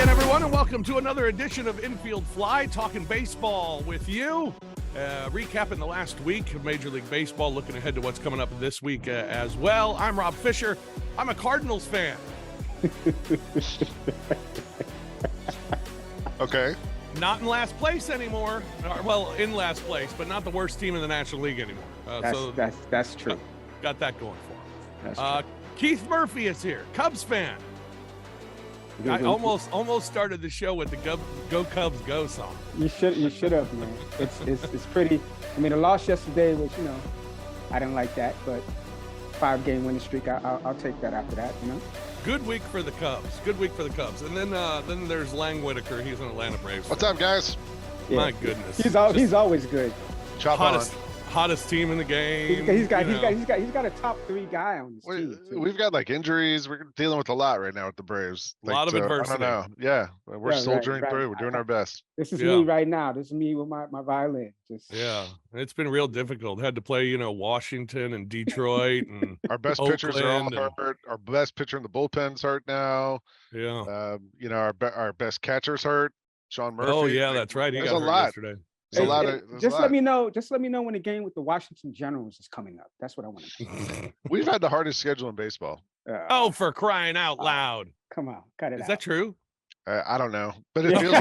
again, everyone, and welcome to another edition of Infield Fly, talking baseball with you. Recapping the last week of Major League Baseball, looking ahead to what's coming up this week as well. I'm Rob Fisher. I'm a Cardinals fan. Okay. Not in last place anymore. Well, in last place, but not the worst team in the National League anymore. That's true. Got that going for him. That's true. Keith Murphy is here, Cubs fan. I almost started the show with the Go Cubs Go song. You should have, man. It's pretty. I mean, the loss yesterday was, I didn't like that, but 5-game winning streak, I'll take that after that, Good week for the Cubs. And then there's Lang Whitaker. He's an Atlanta Braves. What's up, guys? Yeah. My goodness. He's always good. Chop hottest team in the game. He's got a top 3 guy on his team. We've got injuries. We're dealing with a lot right now with the Braves. A lot of adversity. I don't know. Yeah, we're soldiering through. We're doing our best. This is me right now. This is me with my violin. Yeah, it's been real difficult. Had to play, Washington and Detroit and our best pitchers are all hurt. Our best pitcher in the bullpen's hurt now. Yeah. Our best catcher's hurt. Sean Murphy. Oh yeah, that's right. He got hurt yesterday. Let me know when the game with the Washington Generals is coming up. That's what I want to know. We've had the hardest schedule in baseball. Oh, for crying out loud! Come on, cut it out. Is that true? I don't know, but it feels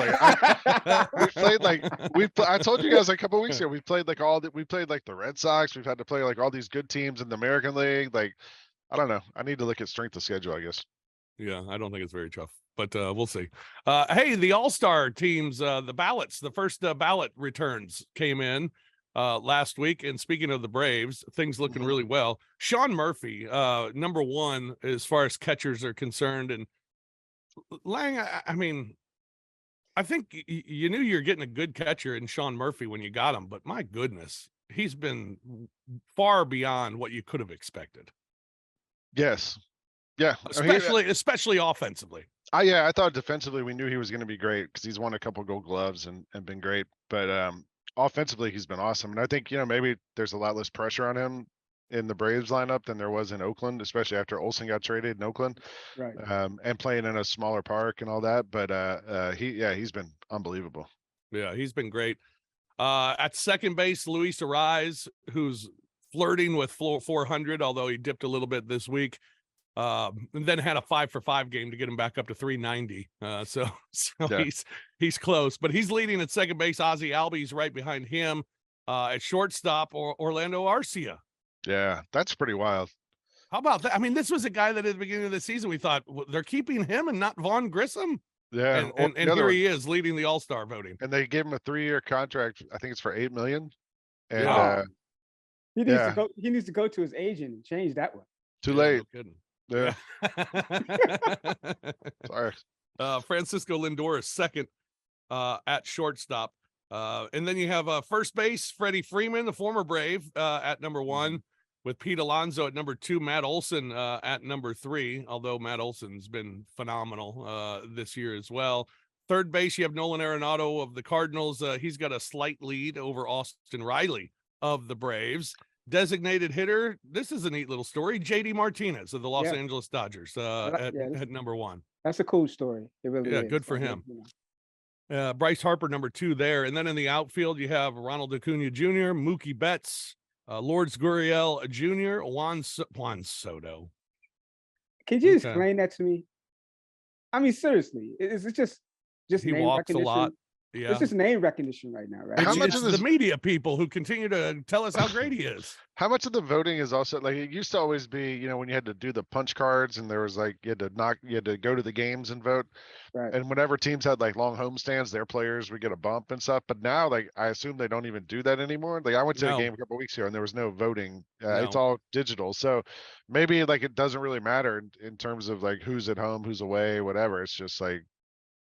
like we played. I told you guys a couple of weeks ago. We played the Red Sox. We've had to play all these good teams in the American League. I don't know. I need to look at strength of schedule, I guess. Yeah, I don't think it's very tough, but we'll see. Hey, the All-Star teams, the first ballot returns came in last week. And speaking of the Braves, things looking really well. Sean Murphy, number 1 as far as catchers are concerned. And Lang, I think you knew you were getting a good catcher in Sean Murphy when you got him, but my goodness, he's been far beyond what you could have expected. Yes. Yeah, especially offensively. I thought defensively we knew he was going to be great because he's won a couple Gold Gloves and been great. But offensively, he's been awesome. And I think maybe there's a lot less pressure on him in the Braves lineup than there was in Oakland, especially after Olsen got traded in Oakland, right? And playing in a smaller park and all that. But he's been unbelievable. Yeah, he's been great. At second base, Luis Arraez, who's flirting with 400, although he dipped a little bit this week. And then had a 5-for-5 game to get him back up to 390. So yeah. He's close, but he's leading at second base. Ozzie Albies right behind him. At shortstop, Orlando Arcia. Yeah, that's pretty wild. How about that? This was a guy that at the beginning of the season we thought they're keeping him and not Vaughn Grissom. Yeah, and here he is leading the All-Star voting. And they gave him a 3-year contract. I think it's for $8 million. And he needs to go to his agent and change that one. Too late. No kidding. Yeah. Sorry. Francisco Lindor is second at shortstop. And then you have first base, Freddie Freeman, the former Brave, at number 1, with Pete Alonso at number 2, Matt Olson at number 3, although Matt Olson's been phenomenal this year as well. Third base, you have Nolan Arenado of the Cardinals. He's got a slight lead over Austin Riley of the Braves. Designated hitter, this is a neat little story, JD Martinez of the Los Angeles Dodgers at number 1. That's a cool story. It really is. Good for him. Bryce Harper, number 2 there. And then in the outfield, you have Ronald Acuna Jr., Mookie Betts, Lourdes Gurriel Jr., Juan Soto. Can you explain that to me? Seriously, is it just he walks a lot? Yeah. It's just name recognition right now, right? How much of the media people who continue to tell us how great he is? How much of the voting is also it used to always be, when you had to do the punch cards and there was you had to go to the games and vote. Right. And whenever teams had long homestands, their players would get a bump and stuff. But now, I assume they don't even do that anymore. I went to a game a couple of weeks ago and there was no voting. It's all digital. So maybe it doesn't really matter in terms of who's at home, who's away, whatever. It's just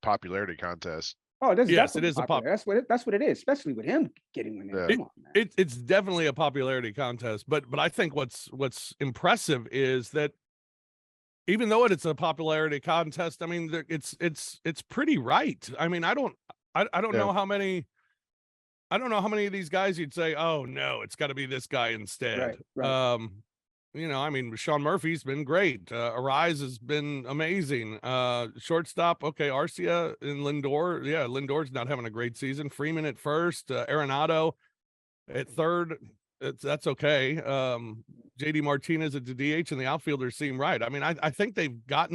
popularity contest. Oh, it is a pop. That's what it is, especially with him getting in there. Come on, man. It's definitely a popularity contest, but I think what's impressive is that even though it's a popularity contest, it's pretty right. I don't know how many. I don't know how many of these guys you'd say, oh no, it's got to be this guy instead. Right. I mean, Sean Murphy's been great. Arise has been amazing. Shortstop, okay, Arcia and Lindor. Yeah, Lindor's not having a great season. Freeman at first, Arenado at third. That's okay. JD Martinez at the DH, and the outfielders seem right. I mean, I think they've got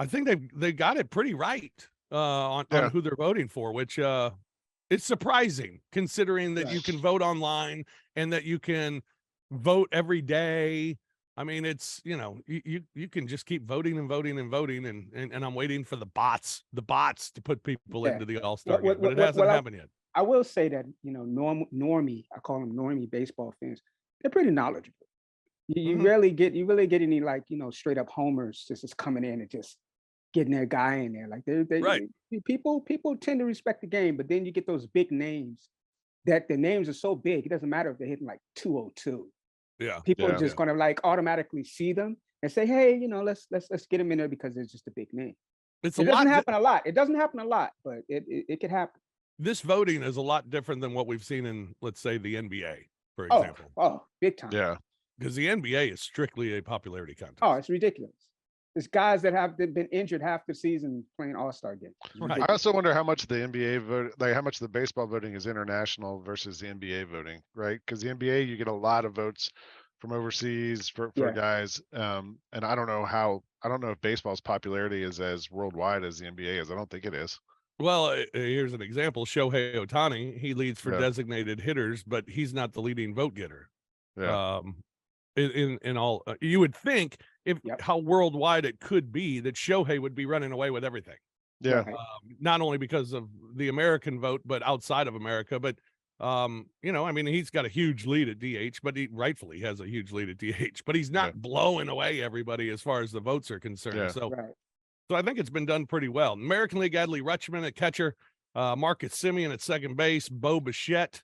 it pretty right on who they're voting for, which it's surprising considering that you can vote online and that you can vote every day. I mean, it's, you can just keep voting and voting and voting, and I'm waiting for the bots to put people into the All-Star game, but it hasn't happened yet. I will say that, normie, I call them normie baseball fans, they're pretty knowledgeable. You really get any, like, straight up homers just coming in and just getting their guy in there. Like people tend to respect the game, but then you get those big names that the names are so big, it doesn't matter if they're hitting like 202. Yeah. People are just gonna like automatically see them and say, hey, let's get them in there because it's just a big name. It doesn't happen a lot. It doesn't happen a lot, but it could happen. This voting is a lot different than what we've seen in, let's say, the NBA, for example. Oh, big time. Yeah. Because the NBA is strictly a popularity contest. Oh, it's ridiculous. There's guys that have been injured half the season playing All-Star games. Right. I also wonder how much the NBA vote, like how much the baseball voting is international versus the NBA voting, right? Because the NBA, you get a lot of votes from overseas for guys. And I don't know if baseball's popularity is as worldwide as the NBA is. I don't think it is. Well, here's an example. Shohei Ohtani, he leads for designated hitters, but he's not the leading vote getter. Yeah. In all, you would think how worldwide it could be that Shohei would be running away with everything. Yeah. Not only because of the American vote, but outside of America. But, I mean, he's got a huge lead at DH, but he rightfully has a huge lead at DH, but he's not blowing away everybody as far as the votes are concerned. Yeah. So I think it's been done pretty well. American League, Adley Rutschman at catcher, Marcus Semien at second base, Bo Bichette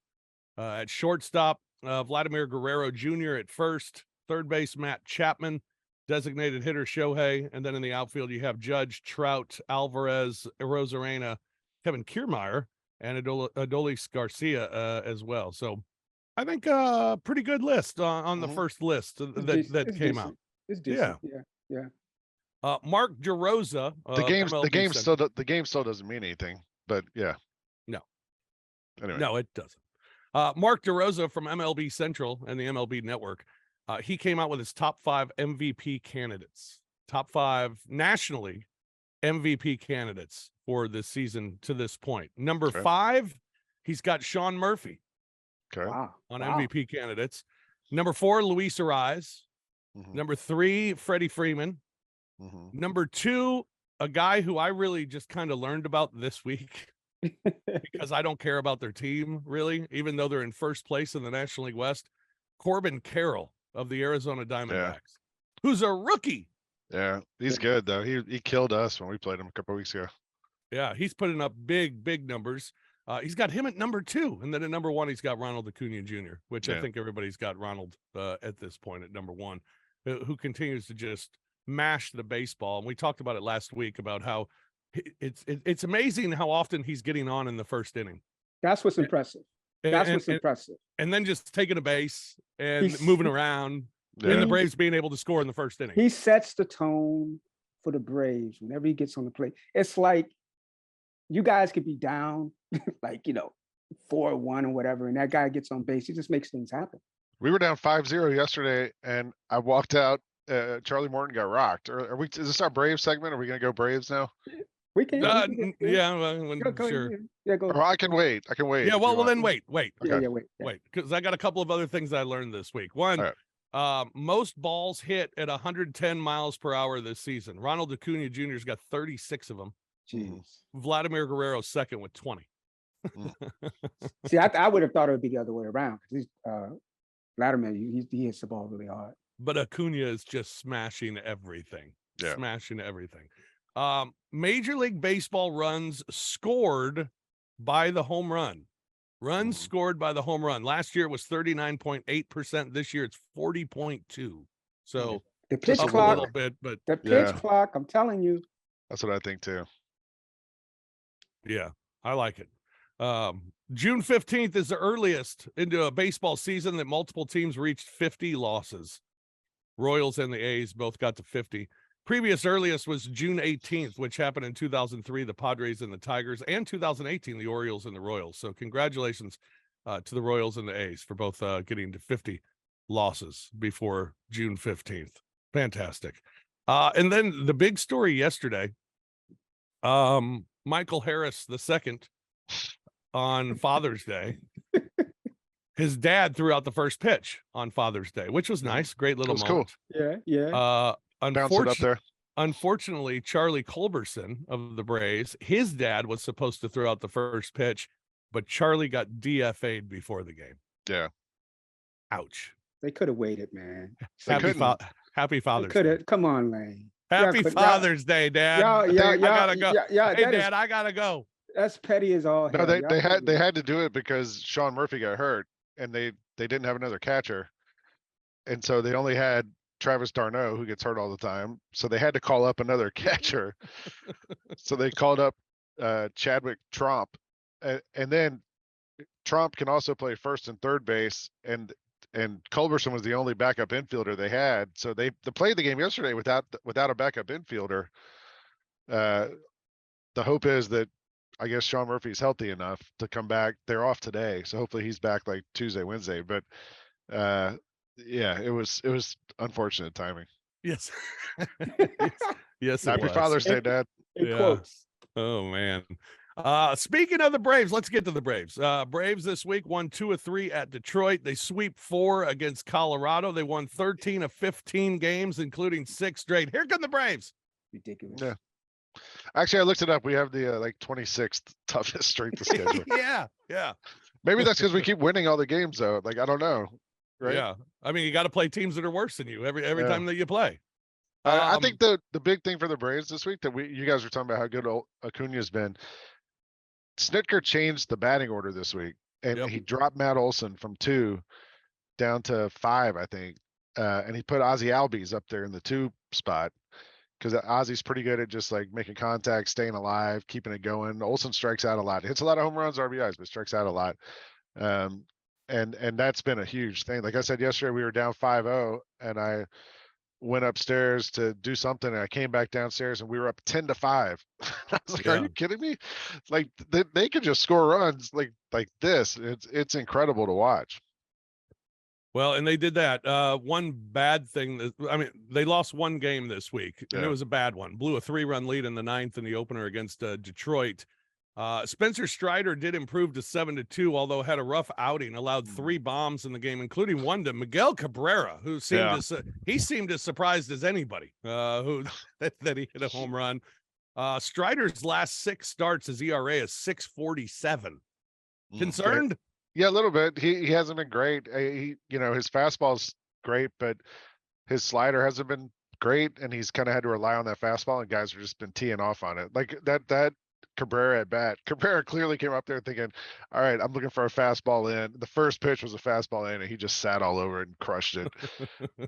at shortstop, Vladimir Guerrero Jr. at first, third base, Matt Chapman, designated hitter Shohei, and then in the outfield you have Judge, Trout, Alvarez, Rosarena, Kevin Kiermaier, and Adolis Garcia as well. So I think a pretty good list on the first list that came out. It's decent. Yeah. Mark DeRosa. The game still doesn't mean anything, but yeah. No. Anyway. No, it doesn't. Mark DeRosa from MLB Central and the MLB Network. He came out with his top 5 MVP candidates, top 5 nationally MVP candidates for this season to this point. Number 5, he's got Sean Murphy on MVP candidates. Number 4, Luis Ariz. Number 3, Freddie Freeman. Number 2, a guy who I really just kind of learned about this week because I don't care about their team really, even though they're in first place in the National League West. Corbin Carroll of the Arizona Diamondbacks, who's a rookie. Yeah, he's good though. He killed us when we played him a couple of weeks ago. Yeah, he's putting up big numbers. He's got him at number 2, and then at number 1 he's got Ronald Acuna Jr., which I think everybody's got Ronald at this point at number 1, who continues to just mash the baseball. And we talked about it last week about how it's amazing how often he's getting on in the first inning. That's what's impressive. Impressive. And then just taking a base and moving around, and the Braves being able to score in the first inning. He sets the tone for the Braves whenever he gets on the plate. It's like you guys could be down like 4-1 or whatever, and that guy gets on base. He just makes things happen. We were down 5-0 yesterday, and I walked out. Charlie Morton got rocked. Is this our Braves segment? Are we going to go Braves now? We can. Sure. Yeah, go. Or I can wait. Yeah, well, then wait. Okay. Wait, because I got a couple of other things I learned this week. One, most balls hit at 110 miles per hour this season. Ronald Acuna Jr.'s got 36 of them. Jeez. Vladimir Guerrero's second with 20. See, I would have thought it would be the other way around. Vladimir, he hits the ball really hard. But Acuna is just smashing everything. Smashing everything. Major League Baseball runs scored by the home run. Runs scored by the home run. Last year it was 39.8%. This year it's 40.2. So the pitch clock, a little bit, but the pitch clock, I'm telling you. That's what I think too. Yeah, I like it. June 15th is the earliest into a baseball season that multiple teams reached 50 losses. Royals and the A's both got to 50. Previous earliest was June 18th, which happened in 2003, the Padres and the Tigers, and 2018, the Orioles and the Royals. So congratulations to the Royals and the A's for both getting to 50 losses before June 15th. Fantastic. And then the big story yesterday, Michael Harris II on Father's Day. His dad threw out the first pitch on Father's Day, which was nice. Great little moment. Cool. Yeah. Bounce it up there. Unfortunately, Charlie Culberson of the Braves, his dad was supposed to throw out the first pitch, but Charlie got DFA'd before the game. Yeah. Ouch. They could have waited, man. Happy Father's Day. Come on, Lane. Happy Father's Day, Dad. I gotta go. Hey, Dad, I gotta go. That's petty as all hell. No, they had to do it because Sean Murphy got hurt, and they didn't have another catcher, and so they only had Travis d'Arnaud, who gets hurt all the time. So they had to call up another catcher. So they called up Chadwick Tromp, and then Tromp can also play first and third base, and Culberson was the only backup infielder they had. So they played the game yesterday without a backup infielder. The hope is that, I guess, Sean Murphy's healthy enough to come back. They're off today, so hopefully he's back like Tuesday, Wednesday. But yeah, it was unfortunate timing. Yes. Yes. Happy Father's Day, Dad. Quotes. Oh man. Speaking of the Braves, let's get to the Braves. Braves this week won 2 of 3 at Detroit. They sweep 4 against Colorado. They won 13 of 15 games, including 6 straight. Here come the Braves. Ridiculous. Yeah. Actually, I looked it up. We have the like 26th toughest strength of schedule. Yeah. Maybe that's because we keep winning all the games, though. Like, I don't know. Right? Yeah. I mean, you got to play teams that are worse than you every time that you play. I think the big thing for the Braves this week that you guys were talking about how good Acuna's been. Snitker changed the batting order this week, and he dropped Matt Olson from 2 down to 5, I think. And he put Ozzie Albies up there in the 2 spot, because Ozzie's pretty good at just like making contact, staying alive, keeping it going. Olson strikes out a lot, hits a lot of home runs, RBIs, but strikes out a lot. And that's been a huge thing. Like I said yesterday, we were down 5-0, and I went upstairs to do something, and I came back downstairs and we were up 10-5. I was like, are you kidding me? Like they could just score runs like this. It's incredible to watch. Well, and they did that. One bad thing they lost one game this week, and it was a bad one. Blew a 3-run lead in the 9th in the opener against Detroit. Spencer Strider did improve to 7-2, although had a rough outing, allowed 3 bombs in the game, including one to Miguel Cabrera, who seemed as surprised as anybody that he hit a home run. Strider's last 6 starts, his ERA is 6.47. Concerned? Yeah, a little bit. He hasn't been great. His fastball's great, but his slider hasn't been great, and he's kind of had to rely on that fastball, and guys have just been teeing off on it. Like that Cabrera at bat. Cabrera clearly came up there thinking, all right, I'm looking for a fastball in. The first pitch was a fastball in, and he just sat all over it and crushed it.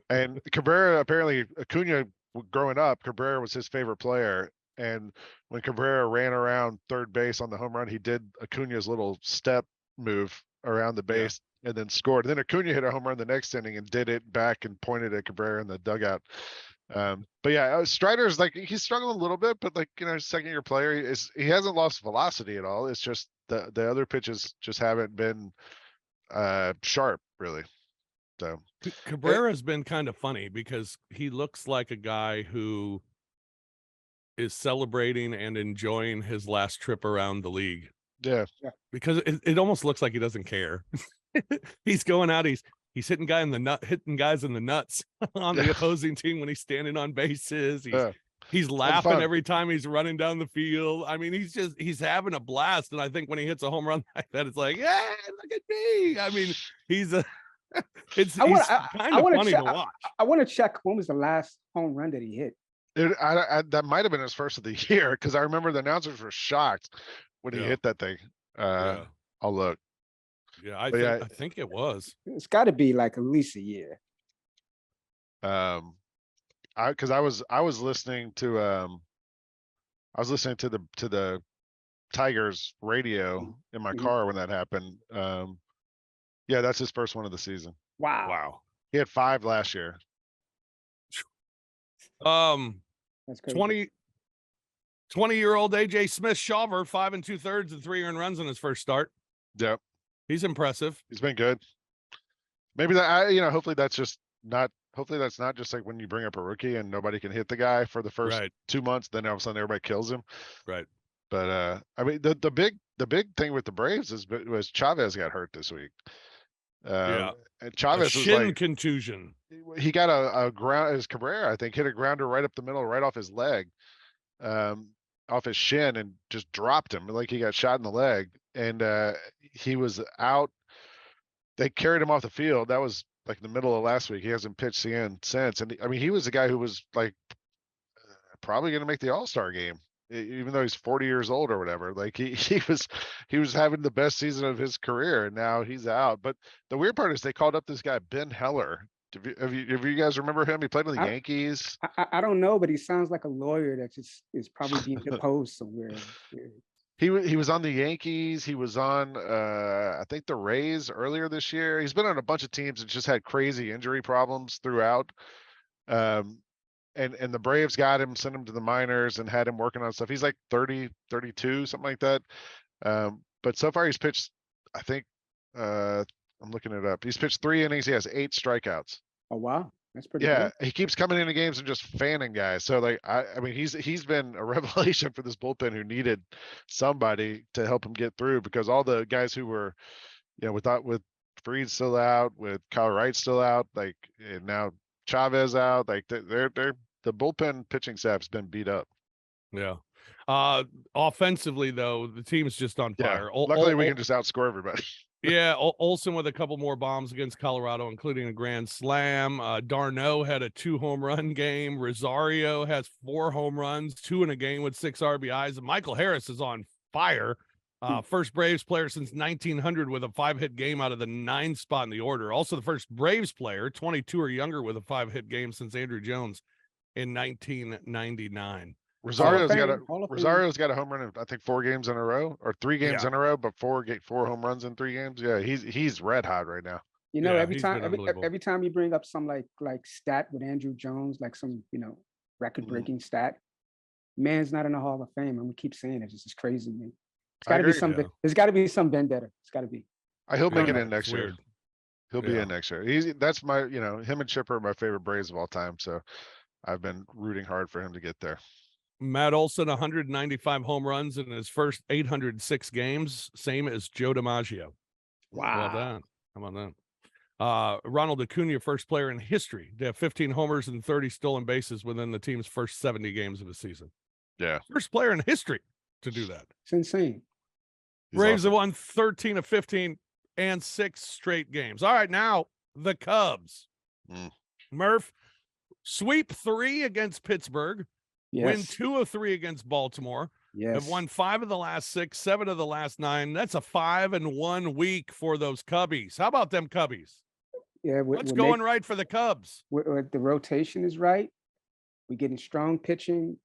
And Cabrera, apparently, Acuna, growing up, Cabrera was his favorite player. And when Cabrera ran around third base on the home run, he did Acuna's little step move around the base and then scored. And then Acuna hit a home run the next inning and did it back and pointed at Cabrera in the dugout. But yeah, Strider's like, he's struggling a little bit, but like, second year player, he hasn't lost velocity at all. It's just the other pitches just haven't been sharp, really. So Cabrera's been kind of funny because he looks like a guy who is celebrating and enjoying his last trip around the league. Yeah. Because it almost looks like he doesn't care. He's going out, he's hitting guys in the nuts on the opposing team when he's standing on bases. He's laughing every time he's running down the field. I mean, he's having a blast. And I think when he hits a home run like that, it's like, yeah, look at me. I mean, he's kind of funny to watch. I want to check when was the last home run that he hit. That might have been his first of the year, because I remember the announcers were shocked when he hit that thing. I'll look. Yeah, I think it was. It's got to be like at least a year. Because I was listening to the Tigers radio in my car when that happened. Yeah, that's his first one of the season. Wow. He had 5 last year. That's crazy. 20-year-old AJ Smith-Shawver, 5 2/3 and 3 earned runs in his first start. Yep. He's impressive. He's been good. Maybe that, hopefully that's not just like when you bring up a rookie and nobody can hit the guy for the first 2 months, then all of a sudden everybody kills him. Right. But I mean, the big thing with the Braves was Chavez got hurt this week. Yeah. And Chavez was shin like contusion. He got a ground, his Cabrera, I think, hit a grounder right up the middle, right off his leg, off his shin, and just dropped him like he got shot in the leg. And he was out. They carried him off the field. That was like in the middle of last week. He hasn't pitched again since. And I mean, he was a guy who was like probably going to make the All-Star game, even though he's 40 years old or whatever. Like he was having the best season of his career, and now he's out. But the weird part is they called up this guy Ben Heller. Have you guys remember him? He played on the Yankees. I don't know, but he sounds like a lawyer that just is probably being deposed somewhere. He was on the Yankees. He was on I think the Rays earlier this year. He's been on a bunch of teams and just had crazy injury problems throughout. And the Braves got him, sent him to the minors, and had him working on stuff. He's like 30, 32, something like that. But so far he's pitched, I think, I'm looking it up. He's pitched 3 innings. He has 8 strikeouts. Oh, wow. That's pretty good. He keeps coming into games and just fanning guys. So like, I mean, he's been a revelation for this bullpen who needed somebody to help him get through, because all the guys who were, with Fried still out, with Kyle Wright still out, like, and now Chavez out, like they're the bullpen pitching staff's been beat up. Yeah. Offensively though, the team's just on fire. Luckily we can just outscore everybody. Yeah, Olsen with a couple more bombs against Colorado, including a grand slam. Darno had a 2-home-run game. Rosario has 4 home runs, 2 in a game with 6 RBIs. And Michael Harris is on fire. First Braves player since 1900 with a 5-hit game out of the 9th spot in the order. Also the first Braves player, 22 or younger, with a 5-hit game since Andrew Jones in 1999. Rosario's got a home run in, I think, 4 games in a row, or 3 games in a row, but 4 home runs in 3 games. Yeah, he's red hot right now. Every time you bring up some like stat with Andrew Jones, like some record breaking stat, man's not in the Hall of Fame. I'm gonna keep saying it. It's just crazy, man. It's got to be something. There's got to be some vendetta. It's got to be. He'll make it in next year. He'll be in next year. That's my, him and Chipper are my favorite Braves of all time. So I've been rooting hard for him to get there. Matt Olson, 195 home runs in his first 806 games, same as Joe DiMaggio. Wow. Well done. How about that? Ronald Acuna, first player in history to have 15 homers and 30 stolen bases within the team's first 70 games of the season. Yeah. First player in history to do that. It's insane. Braves have won 13 of 15 and 6 straight games. All right, now the Cubs. Murph, sweep 3 against Pittsburgh. Yes. Win 2 of 3 against Baltimore. Yes. Have won 5 of the last 6, 7 of the last 9. That's a 5-1 week for those Cubbies. How about them Cubbies? Yeah. What's going right for the Cubs? The rotation is right. We're getting strong pitching,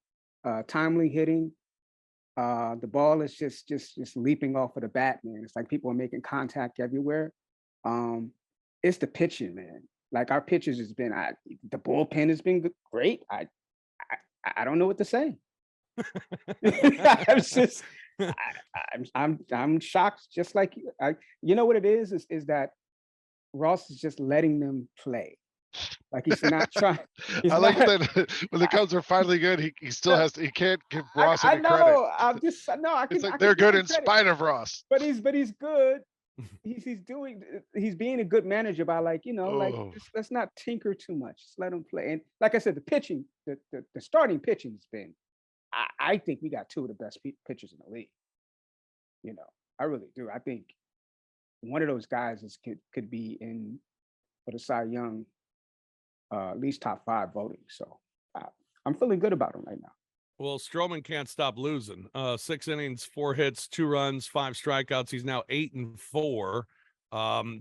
timely hitting. The ball is just leaping off of the bat, man. It's like people are making contact everywhere. It's the pitching, man. Like our pitchers has been, the bullpen has been great. I don't know what to say. I'm shocked. Just like you know what it is that Ross is just letting them play. Like he's not trying. I like that when the Cubs are finally good, he still has to. He can't give Ross any credit. I can. They're good in spite of Ross. But he's good. He's being a good manager by let's not tinker too much. Just let him play. And like I said, the pitching, the starting pitching has been. I think we got 2 of the best pitchers in the league. I really do. I think one of those guys could be in for the Cy Young, at least top 5 voting. So I'm feeling good about him right now. Well, Stroman can't stop losing. 6 innings, 4 hits, 2 runs, 5 strikeouts. He's now 8-4.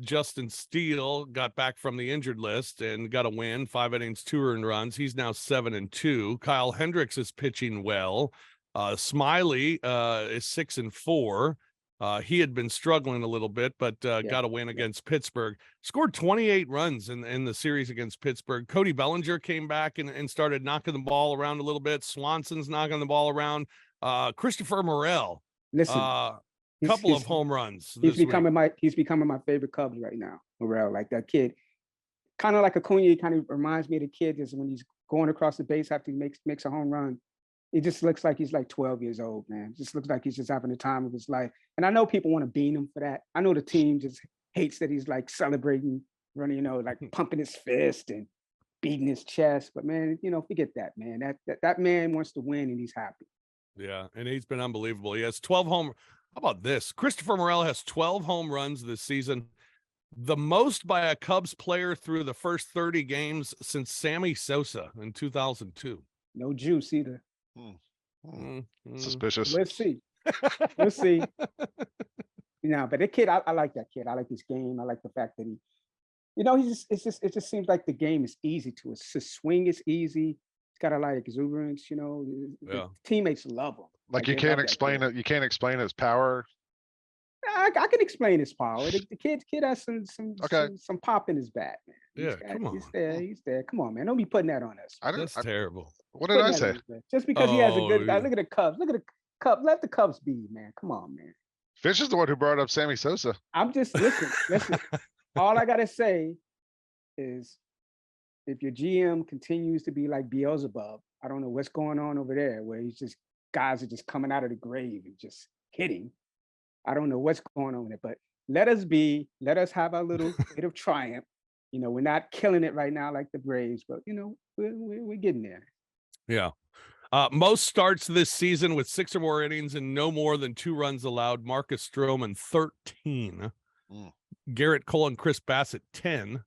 Justin Steele got back from the injured list and got a win, 5 innings, 2 earned runs. He's now 7-2. Kyle Hendricks is pitching well. Smiley is 6-4. He had been struggling a little bit, but got a win against Pittsburgh. Scored 28 runs in the series against Pittsburgh. Cody Bellinger came back and started knocking the ball around a little bit. Swanson's knocking the ball around. Christopher Morel, Listen, couple of home runs. He's becoming my favorite Cubs right now. Morel, like that kid, kind of like Acuna, kind of reminds me of the kid is when he's going across the base after he makes a home run. It just looks like he's like 12 years old, man. Just looks like he's just having the time of his life. And I know people want to bean him for that. I know the team just hates that he's like celebrating, running, like pumping his fist and beating his chest. But man, forget that, man. That man wants to win and he's happy. Yeah, and he's been unbelievable. He has 12 home. How about this? Christopher Morel has 12 home runs this season, the most by a Cubs player through the first 30 games since Sammy Sosa in 2002. No juice either. Suspicious. Let's see. We'll see. But the kid, I like that kid. I like his game. I like the fact that it just seems like the game is easy to us. His swing is easy. He's got a lot of exuberance. The teammates love him. Like you can't explain it. You can't explain his power. I can explain his power. The kid has some pop in his bat, man. Come on. He's there. Come on, man. Don't be putting that on us. That's terrible. What did I say? Just because he has a good look at the Cubs. Look at the Cubs. Let the Cubs be, man. Come on, man. Fish is the one who brought up Sammy Sosa. I'm just listen. All I gotta say is if your GM continues to be like Beelzebub, I don't know what's going on over there, where guys are just coming out of the grave and just hitting. I don't know what's going on with it, but let us have our little bit of triumph. We're not killing it right now like the Braves, but we're getting there. Yeah. Most starts this season with 6 or more innings and no more than 2 runs allowed. Marcus Stroman, 13. Garrett Cole and Chris Bassett, 10.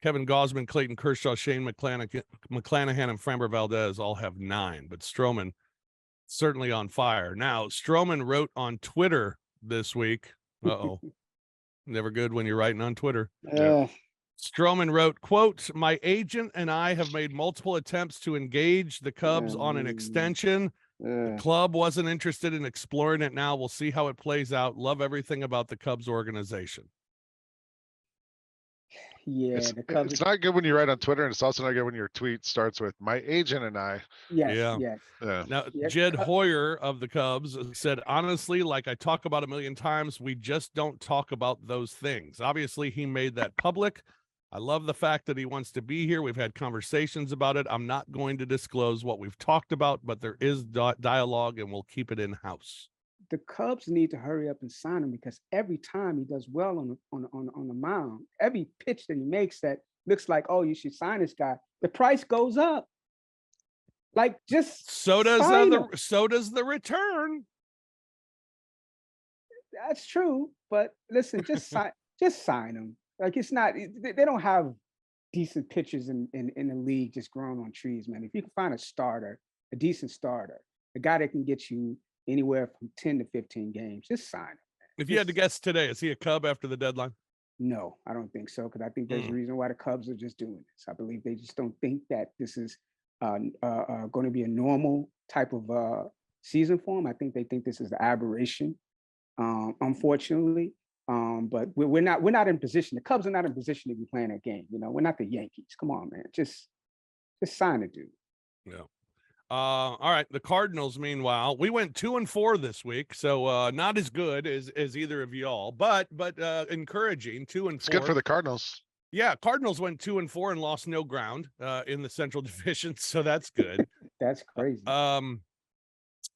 Kevin Gausman, Clayton Kershaw, Shane McClanahan, and Framber Valdez all have 9. But Stroman certainly on fire. Now, Stroman wrote on Twitter this week. Never good when you're writing on Twitter. Stroman wrote, quote, "My agent and I have made multiple attempts to engage the Cubs on an extension. The club wasn't interested in exploring it now. We'll see how it plays out. Love everything about the Cubs organization." Yeah, it's not good when you write on Twitter, and it's also not good when your tweet starts with "my agent and I." Yes. Now, Jed Hoyer of the Cubs said, "Honestly, like I talk about a million times, we just don't talk about those things. Obviously, he made that public. I love the fact that he wants to be here. We've had conversations about it. I'm not going to disclose what we've talked about, but there is dialogue, and we'll keep it in-house." The Cubs need to hurry up and sign him, because every time he does well on the mound, every pitch that he makes that looks like, oh, you should sign this guy, the price goes up. Like, just so does the return. That's true, but listen, just sign him. Like, it's not, they don't have decent pitchers in the league just growing on trees, man. If you can find a decent starter, a guy that can get you anywhere from 10 to 15 games, just sign him. If you had to guess today, is he a Cub after the deadline? No, I don't think so, because I think there's a reason why the Cubs are just doing this. I believe they just don't think that this is going to be a normal type of season for him. I think they think this is an aberration, unfortunately. But we're not in position. The Cubs are not in position to be playing that game. We're not the Yankees. Come on, man. Just sign the dude. Yeah. All right. The Cardinals, meanwhile, we went 2-4 this week, so not as good as either of y'all, but encouraging. 2-4. It's good for the Cardinals. Yeah, Cardinals went 2-4 and lost no ground in the Central Division, so that's good. That's crazy.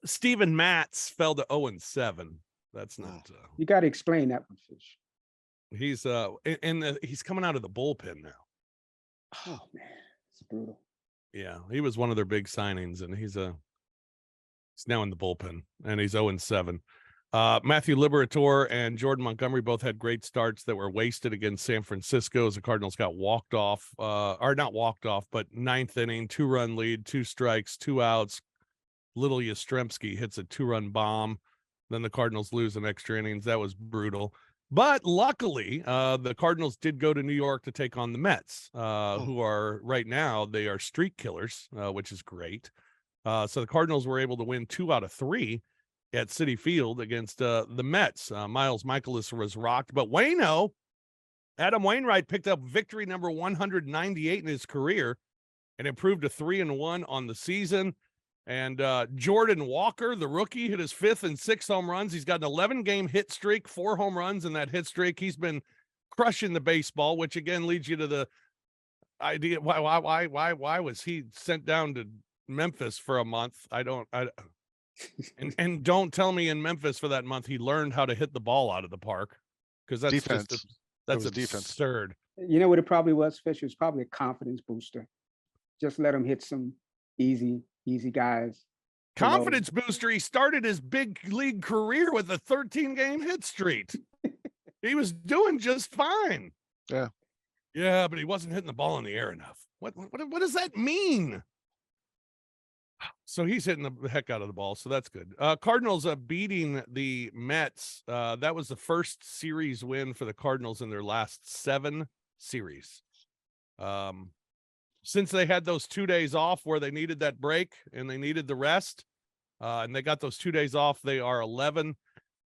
Steven Matz fell to 0-7. That's not. You got to explain that one, Fish. He's he's coming out of the bullpen now. Oh man, it's brutal. Yeah, he was one of their big signings, and he's now in the bullpen, and he's 0-7. Matthew Liberatore and Jordan Montgomery both had great starts that were wasted against San Francisco as the Cardinals got walked off, or not walked off, but 9th inning, 2-run lead, 2 strikes, 2 outs. Little Yastrzemski hits a 2-run bomb. Then the Cardinals lose in extra innings. That was brutal. But luckily, the Cardinals did go to New York to take on the Mets, who are right now, they are streak killers, which is great. So the Cardinals were able to win 2 out of 3 at Citi Field against the Mets. Miles Michaelis was rocked, but Adam Wainwright picked up victory number 198 in his career and improved to 3-1 on the season. And Jordan Walker, the rookie, hit his 5th and 6th home runs. He's got an 11-game hit streak, 4 home runs in that hit streak. He's been crushing the baseball, which again leads you to the idea why was he sent down to Memphis for a month? And don't tell me in Memphis for that month he learned how to hit the ball out of the park, because that's defense. That's absurd. You know what it probably was, Fisher? It's probably a confidence booster. Just let him hit some easy guys. Confidence booster. He started his big league career with a 13-game hit streak. He was doing just fine. Yeah, but he wasn't hitting the ball in the air enough. What does that mean? So he's hitting the heck out of the ball, so that's good. Cardinals beating the Mets. That was the first series win for the Cardinals in their last 7 series. Since they had those 2 days off where they needed that break and they needed the rest, and they got those 2 days off, they are 11.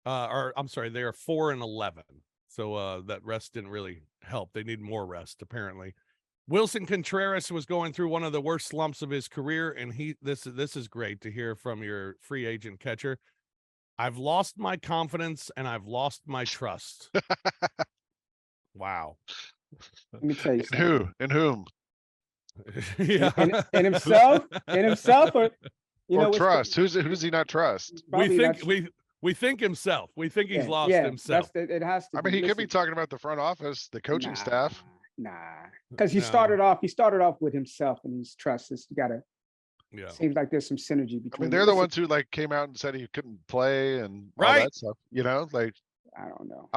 They are 4-11. So that rest didn't really help. They need more rest, apparently. Wilson Contreras was going through one of the worst slumps of his career, and this is great to hear from your free agent catcher. I've lost my confidence and I've lost my trust. Wow. Let me tell you something. In whom? Yeah. In himself, or trust. Who does he not trust? We think himself. We think he's lost himself. It has to. I mean, he could be talking about the front office, the coaching staff. Because he started off with himself and his trust. It's gotta. Yeah. Seems like there's some synergy between. I mean, they're the ones who came out and said he couldn't play and all that stuff. I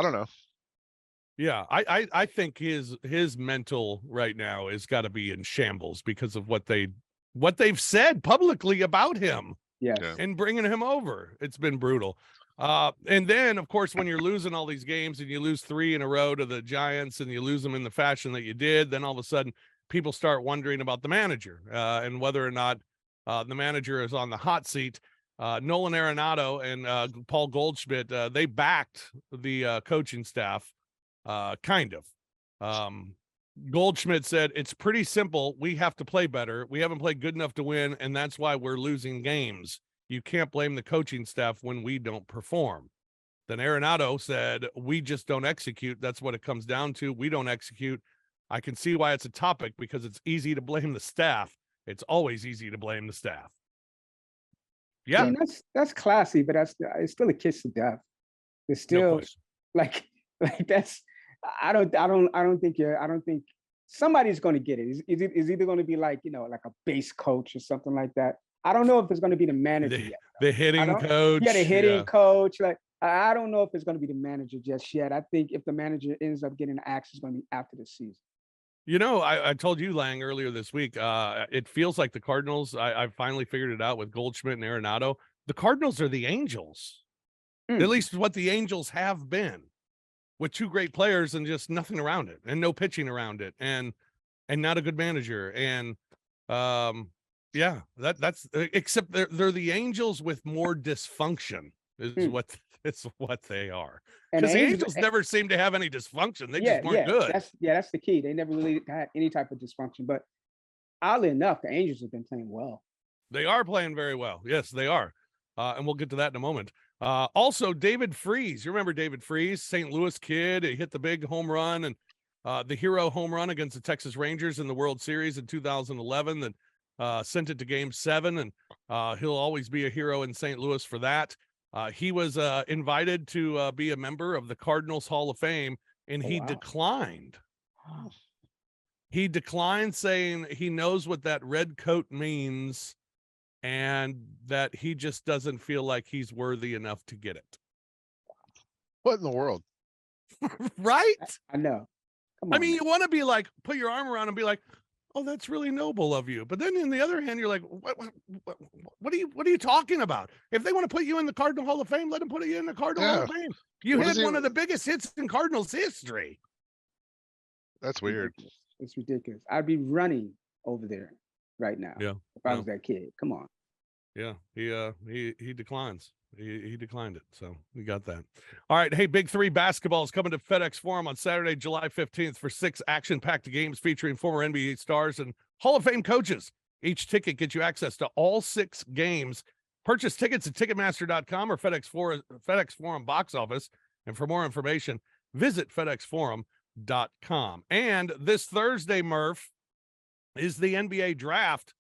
don't know. Yeah, I think his mental right now is got to be in shambles because of what they've said publicly about him. Yes. And bringing him over. It's been brutal. And then, of course, when you're losing all these games and you lose 3 in a row to the Giants and you lose them in the fashion that you did, then all of a sudden people start wondering about the manager and whether or not the manager is on the hot seat. Nolan Arenado and Paul Goldschmidt, they backed the coaching staff, kind of. Goldschmidt said, it's pretty simple. We have to play better. We haven't played good enough to win, and that's why we're losing games. You can't blame the coaching staff when we don't perform. Then Arenado said, we just don't execute. That's what it comes down to. We don't execute. I can see why it's a topic because it's easy to blame the staff. It's always easy to blame the staff. Yeah. I mean, that's classy, but it's still a kiss to death. It's still like that's, I don't think somebody's going to get it. It's either going to be like a base coach or something like that. I don't know if it's going to be the manager yet. The hitting coach. Yeah, the hitting coach. Like, I don't know if it's going to be the manager just yet. I think if the manager ends up getting the axe, it's going to be after the season. I told you, Lang, earlier this week, it feels like the Cardinals, I finally figured it out with Goldschmidt and Arenado. The Cardinals are the Angels. At least what the Angels have been, with 2 great players and just nothing around it and no pitching around it and not a good manager. And that's except they're the Angels with more dysfunction is what they are. Because the Angels never seem to have any dysfunction. They just weren't good. That's the key. They never really had any type of dysfunction. But oddly enough, the Angels have been playing well. They are playing very well. Yes, they are. And we'll get to that in a moment. Also, David Freese. You remember David Freese, St. Louis kid. He hit the big home run and the hero home run against the Texas Rangers in the World Series in 2011 that sent it to Game 7. And he'll always be a hero in St. Louis for that. He was invited to be a member of the Cardinals Hall of Fame, and he declined. He declined, saying he knows what that red coat means and that he just doesn't feel like he's worthy enough to get it. What in the world? Right? I know. Come on, I mean, you want to be like, put your arm around and be like, oh, that's really noble of you. But then on the other hand, you're like, what are you talking about? If they want to put you in the Cardinal Hall of Fame, let them put you in the Cardinal Hall of Fame. You had one of the biggest hits in Cardinals history. That's weird. It's ridiculous. I'd be running over there right now. Yeah. If I was that kid. Come on. Yeah, he declines. He declined it, so we got that. All right, hey, Big Three basketball is coming to FedEx Forum on Saturday, July 15th for 6 action-packed games featuring former NBA stars and Hall of Fame coaches. Each ticket gets you access to all 6 games. Purchase tickets at Ticketmaster.com or FedEx Forum box office. And for more information, visit FedExForum.com. And this Thursday, Murph, is the NBA draft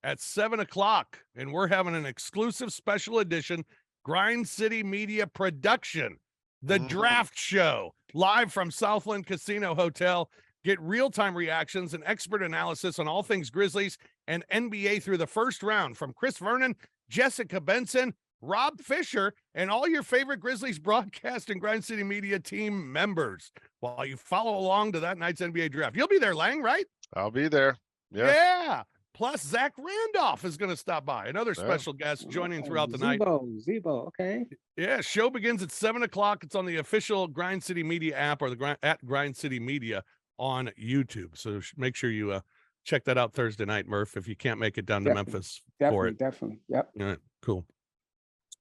at 7:00, and we're having an exclusive special edition Grind City Media production, the Draft Show, live from Southland Casino Hotel. Get real-time reactions and expert analysis on all things Grizzlies and NBA through the first round from Chris Vernon, Jessica Benson, Rob Fisher, and all your favorite Grizzlies broadcast and Grind City Media team members while you follow along to that night's NBA draft. You'll be there, Lang, right? I'll be there. Yeah. Plus, Zach Randolph is going to stop by. Another special guest joining throughout the night. Zebo, okay. Yeah, show begins at 7:00. It's on the official Grind City Media app or at Grind City Media on YouTube. So make sure you check that out Thursday night, Murph, if you can't make it down to Memphis for it. Definitely. Yep. All right, cool.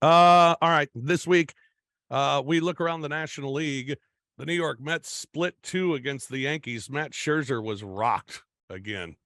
All right. This week, we look around the National League. The New York Mets split 2 against the Yankees. Matt Scherzer was rocked again.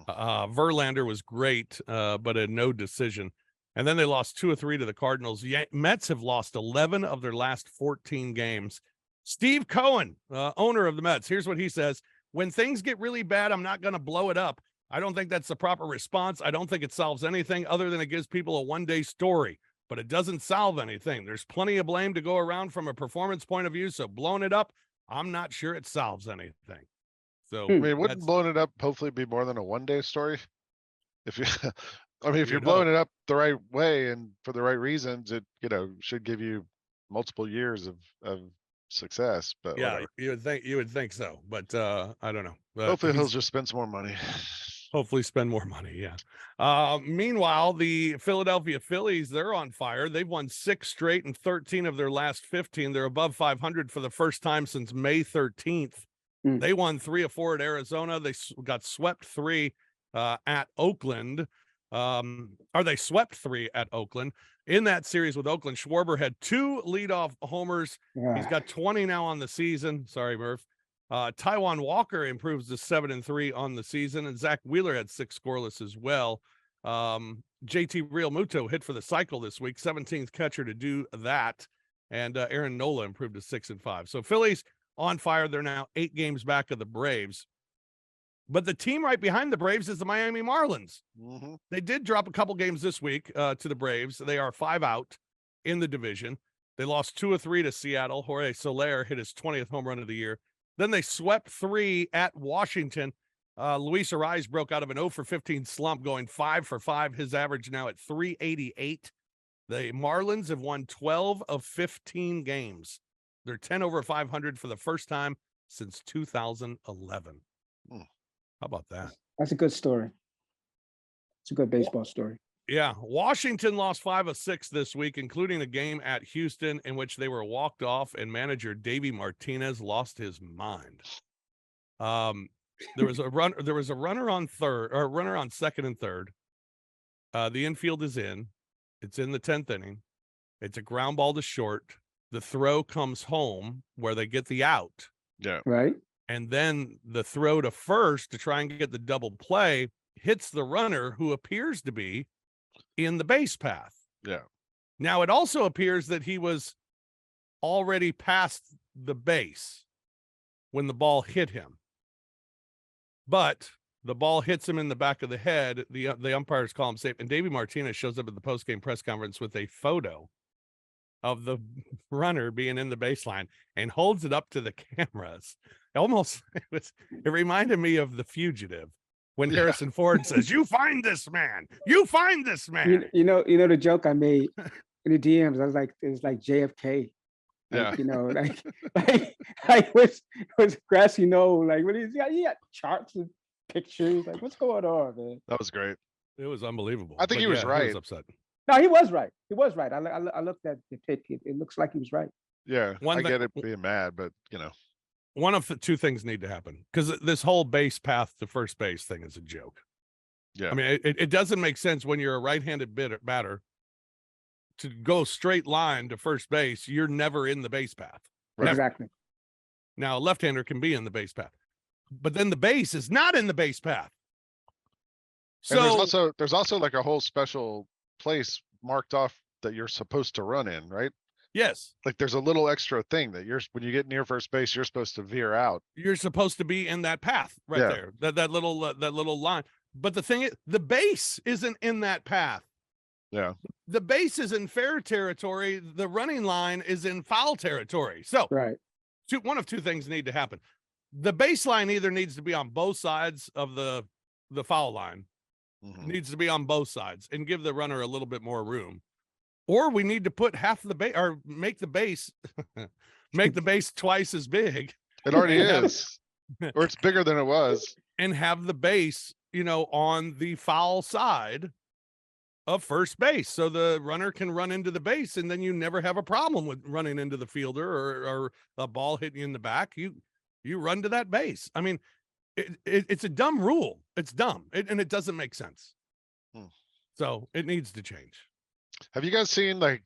Verlander was great, but had no decision. And then they lost 2 or 3 to the Cardinals. Mets have lost 11 of their last 14 games. Steve Cohen, owner of the Mets, here's what he says. When things get really bad, I'm not going to blow it up. I don't think that's the proper response. I don't think it solves anything other than it gives people a one-day story, but it doesn't solve anything. There's plenty of blame to go around from a performance point of view, so blowing it up, I'm not sure it solves anything. So I mean, wouldn't blowing it up hopefully be more than a one-day story? If you, I mean, if you're blowing it up the right way and for the right reasons, it should give you multiple years of success. But yeah, whatever. you would think so, but I don't know. Hopefully he'll just spend some more money. Hopefully spend more money. Yeah. Meanwhile, the Philadelphia Phillies, they're on fire. They've won 6 straight and 13 of their last 15. They're above 500 for the first time since May 13th. They won 3 of 4 at Arizona. They got swept 3 at Oakland. Or they swept 3 at Oakland. In that series with Oakland, Schwarber had 2 leadoff homers. Yeah. He's got 20 now on the season. Sorry, Murph. Taijuan Walker improves to 7-3 on the season, and Zach Wheeler had 6 scoreless as well. JT Realmuto hit for the cycle this week, 17th catcher to do that, and Aaron Nola improved to 6-5. So Phillies on fire. They're now 8 games back of the Braves. But the team right behind the Braves is the Miami Marlins. They did drop a couple games this week to the Braves. They are 5 out in the division. They lost 2 of 3 to Seattle. Jorge Soler hit his 20th home run of the year. Then they swept 3 at Washington. Luis Ariz broke out of an 0-for-15 slump, going 5 for 5. His average now at 388. The Marlins have won 12 of 15 games. They're 10 over 500 for the first time since 2011. How about that? That's a good story. It's a good baseball story. Yeah. Washington lost 5 of 6 this week, including a game at Houston in which they were walked off and manager Davey Martinez lost his mind. There was a runner on third, or a runner on second and third. The infield is in. It's in the 10th inning. It's a ground ball to short. The throw comes home where they get the out. Yeah. Right. And then the throw to first to try and get the double play hits the runner who appears to be in the base path. Yeah. Now it also appears that he was already past the base when the ball hit him. But the ball hits him in the back of the head. The umpires call him safe. And Davey Martinez shows up at the postgame press conference with a photo of the runner being in the baseline and holds it up to the cameras. It reminded me of The Fugitive when Harrison Ford says, "You find this man, you find this man." You know the joke I made in the DMs. I was like, it's like JFK. Like, like was Grassy Knoll, like what is he got charts and pictures, like what's going on, man? That was great. It was unbelievable. I think he was right. He was upset. No, he was right. He was right. I looked at the pic. It looks like he was right. Yeah, I get it being mad, but one of the 2 things need to happen because this whole base path to first base thing is a joke. I mean, it doesn't make sense when you're a right-handed batter to go straight line to first base. You're never in the base path. Right. Exactly. Now, a left-hander can be in the base path, but then the base is not in the base path. And So there's also like a whole special place marked off that you're supposed to run in, right? yes, Like there's a little extra thing that when you get near first base, you're supposed to veer out. you're supposed to be in that path right Yeah. there, that little line. But the thing is, the base isn't in that path. Yeah. The base is in fair territory. The running line is in foul territory. So Right. one of two things need to happen. The baseline either needs to be on both sides of the foul line, needs to be on both sides and give the runner a little bit more room, or we need to put half the base or make the base twice as big. It already is, or it's bigger than it was, and have the base, on the foul side of first base, so the runner can run into the base, and then you never have a problem with running into the fielder or a ball hitting you in the back. You run to that base. I mean, it's a dumb rule. It's dumb, and it doesn't make sense. So it needs to change. Have you guys seen like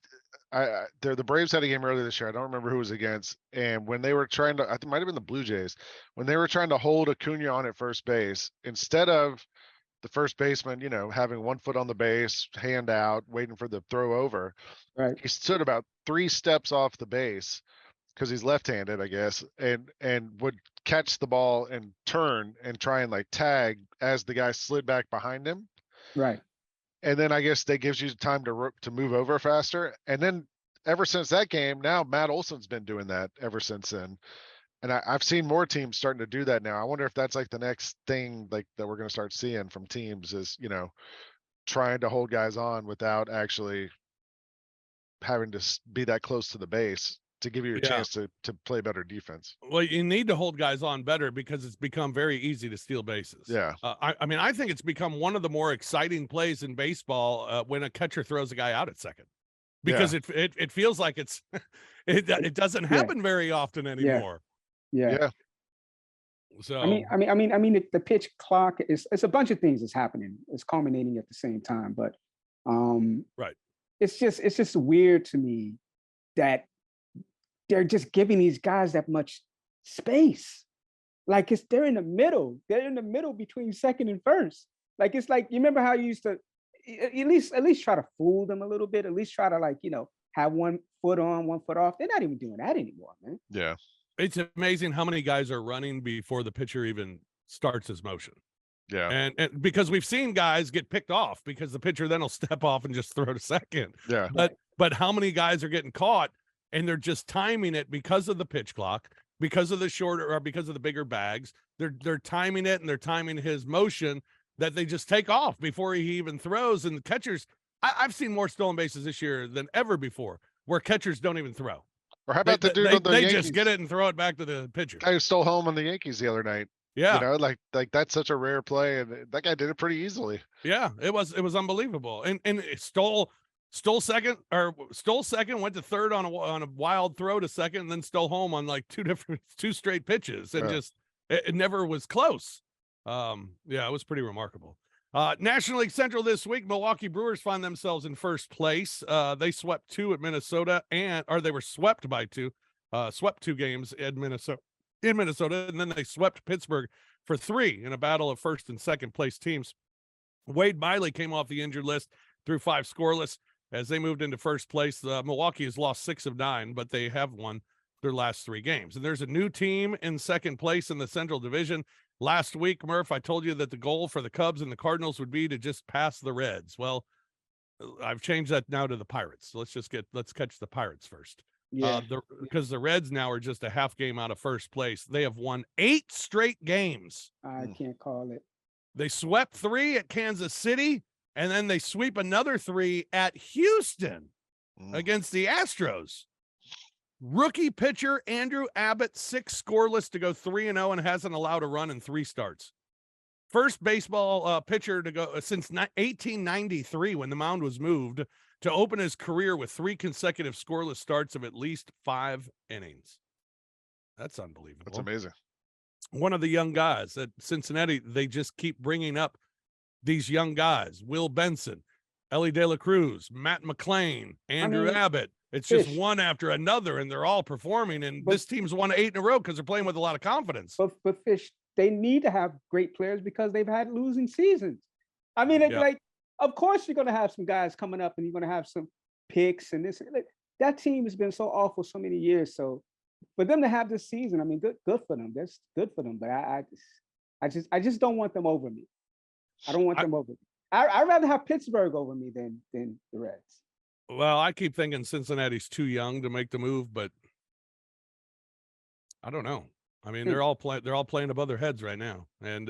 the Braves had a game earlier this year? I don't remember who it was against. And when they were trying to, I think it might have been the Blue Jays, when they were trying to hold Acuna on at first base, instead of the first baseman, having 1 foot on the base, hand out, waiting for the throw over, Right. he stood about 3 steps off the base because he's left-handed, I guess, and would catch the ball and turn and try and like tag as the guy slid back behind him. Right. And then I guess that gives you time to move over faster. And then ever since that game, now Matt Olson's been doing that ever since then. And I've seen more teams starting to do that now. I wonder if that's like the next thing like that we're going to start seeing from teams is, trying to hold guys on without actually having to be that close to the base to give you a chance to play better defense. Well, you need to hold guys on better because it's become very easy to steal bases. Yeah. I mean, I think it's become one of the more exciting plays in baseball when a catcher throws a guy out at second, because it feels like it doesn't happen very often anymore. Yeah. So I mean, the pitch clock it's a bunch of things that's happening. It's culminating at the same time, but right. It's just weird to me that they're just giving these guys that much space. Like they're in the middle. They're in the middle between second and first. Like it's like, you remember how you used to at least try to fool them a little bit. At least try to have 1 foot on, 1 foot off. They're not even doing that anymore, man. Yeah. It's amazing how many guys are running before the pitcher even starts his motion. Yeah. And because we've seen guys get picked off because the pitcher then will step off and just throw to second. Yeah. But how many guys are getting caught and they're just timing it because of the pitch clock, because of the shorter or because of the bigger bags. They're timing it and they're timing his motion that they just take off before he even throws. And the catchers, I've seen more stolen bases this year than ever before where catchers don't even throw. Or how about the dude on the They Yankees? just get it and throw it back to the pitcher. Guy who stole home on the Yankees the other night. Yeah. Like that's such a rare play, and that guy did it pretty easily. Yeah, it was unbelievable. And it stole second, went to third on a wild throw to second, and then stole home on like two straight pitches, and just it never was close. Yeah, it was pretty remarkable. National League Central this week, Milwaukee Brewers find themselves in first place. They swept 2 at Minnesota, they were swept by 2, swept 2 games in Minnesota, and then they swept Pittsburgh for 3 in a battle of first and second place teams. Wade Miley came off the injured list through 5 scoreless as they moved into first place. Milwaukee has lost 6 of 9, but they have won their last 3 games. And there's a new team in second place in the Central Division. Last week, Murph, I told you that the goal for the Cubs and the Cardinals would be to just pass the Reds. Well, I've changed that now to the Pirates. So let's catch the Pirates first. Yeah. Because the Reds now are just a half game out of first place. They have won 8 straight games. I can't call it. They swept 3 at Kansas City, and then they sweep another 3 at Houston against the Astros. Rookie pitcher Andrew Abbott, 6 scoreless to go 3-0 and hasn't allowed a run in 3 starts. First baseball pitcher to go since 1893 when the mound was moved to open his career with 3 consecutive scoreless starts of at least 5 innings. That's unbelievable. That's amazing. One of the young guys at Cincinnati, they just keep bringing up these young guys, Will Benson, Ellie De La Cruz, Matt McClain, Andrew Abbott. It's just one after another, and they're all performing. And this team's won 8 in a row because they're playing with a lot of confidence. But Fish, they need to have great players because they've had losing seasons. I mean, like, of course you're going to have some guys coming up, and you're going to have some picks and this. That team has been so awful so many years. So for them to have this season, I mean, good for them. That's good for them. But I just don't want them over me. I don't want them over me. I'd rather have Pittsburgh over me than the Reds. Well, I keep thinking Cincinnati's too young to make the move, but I don't know. I mean, they're all playing above their heads right now, and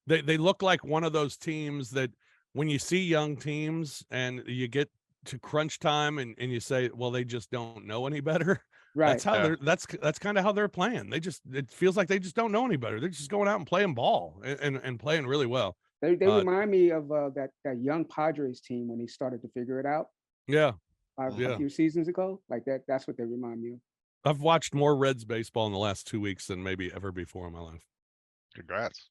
they look like one of those teams that when you see young teams and you get to crunch time and you say, well, they just don't know any better. Right. That's how that's kind of how they're playing. It feels like they just don't know any better. They're just going out and playing ball and playing really well. They remind me of that young Padres team when they started to figure it out. Yeah. A few seasons ago. Like that. That's what they remind me of. I've watched more Reds baseball in the last 2 weeks than maybe ever before in my life. Congrats.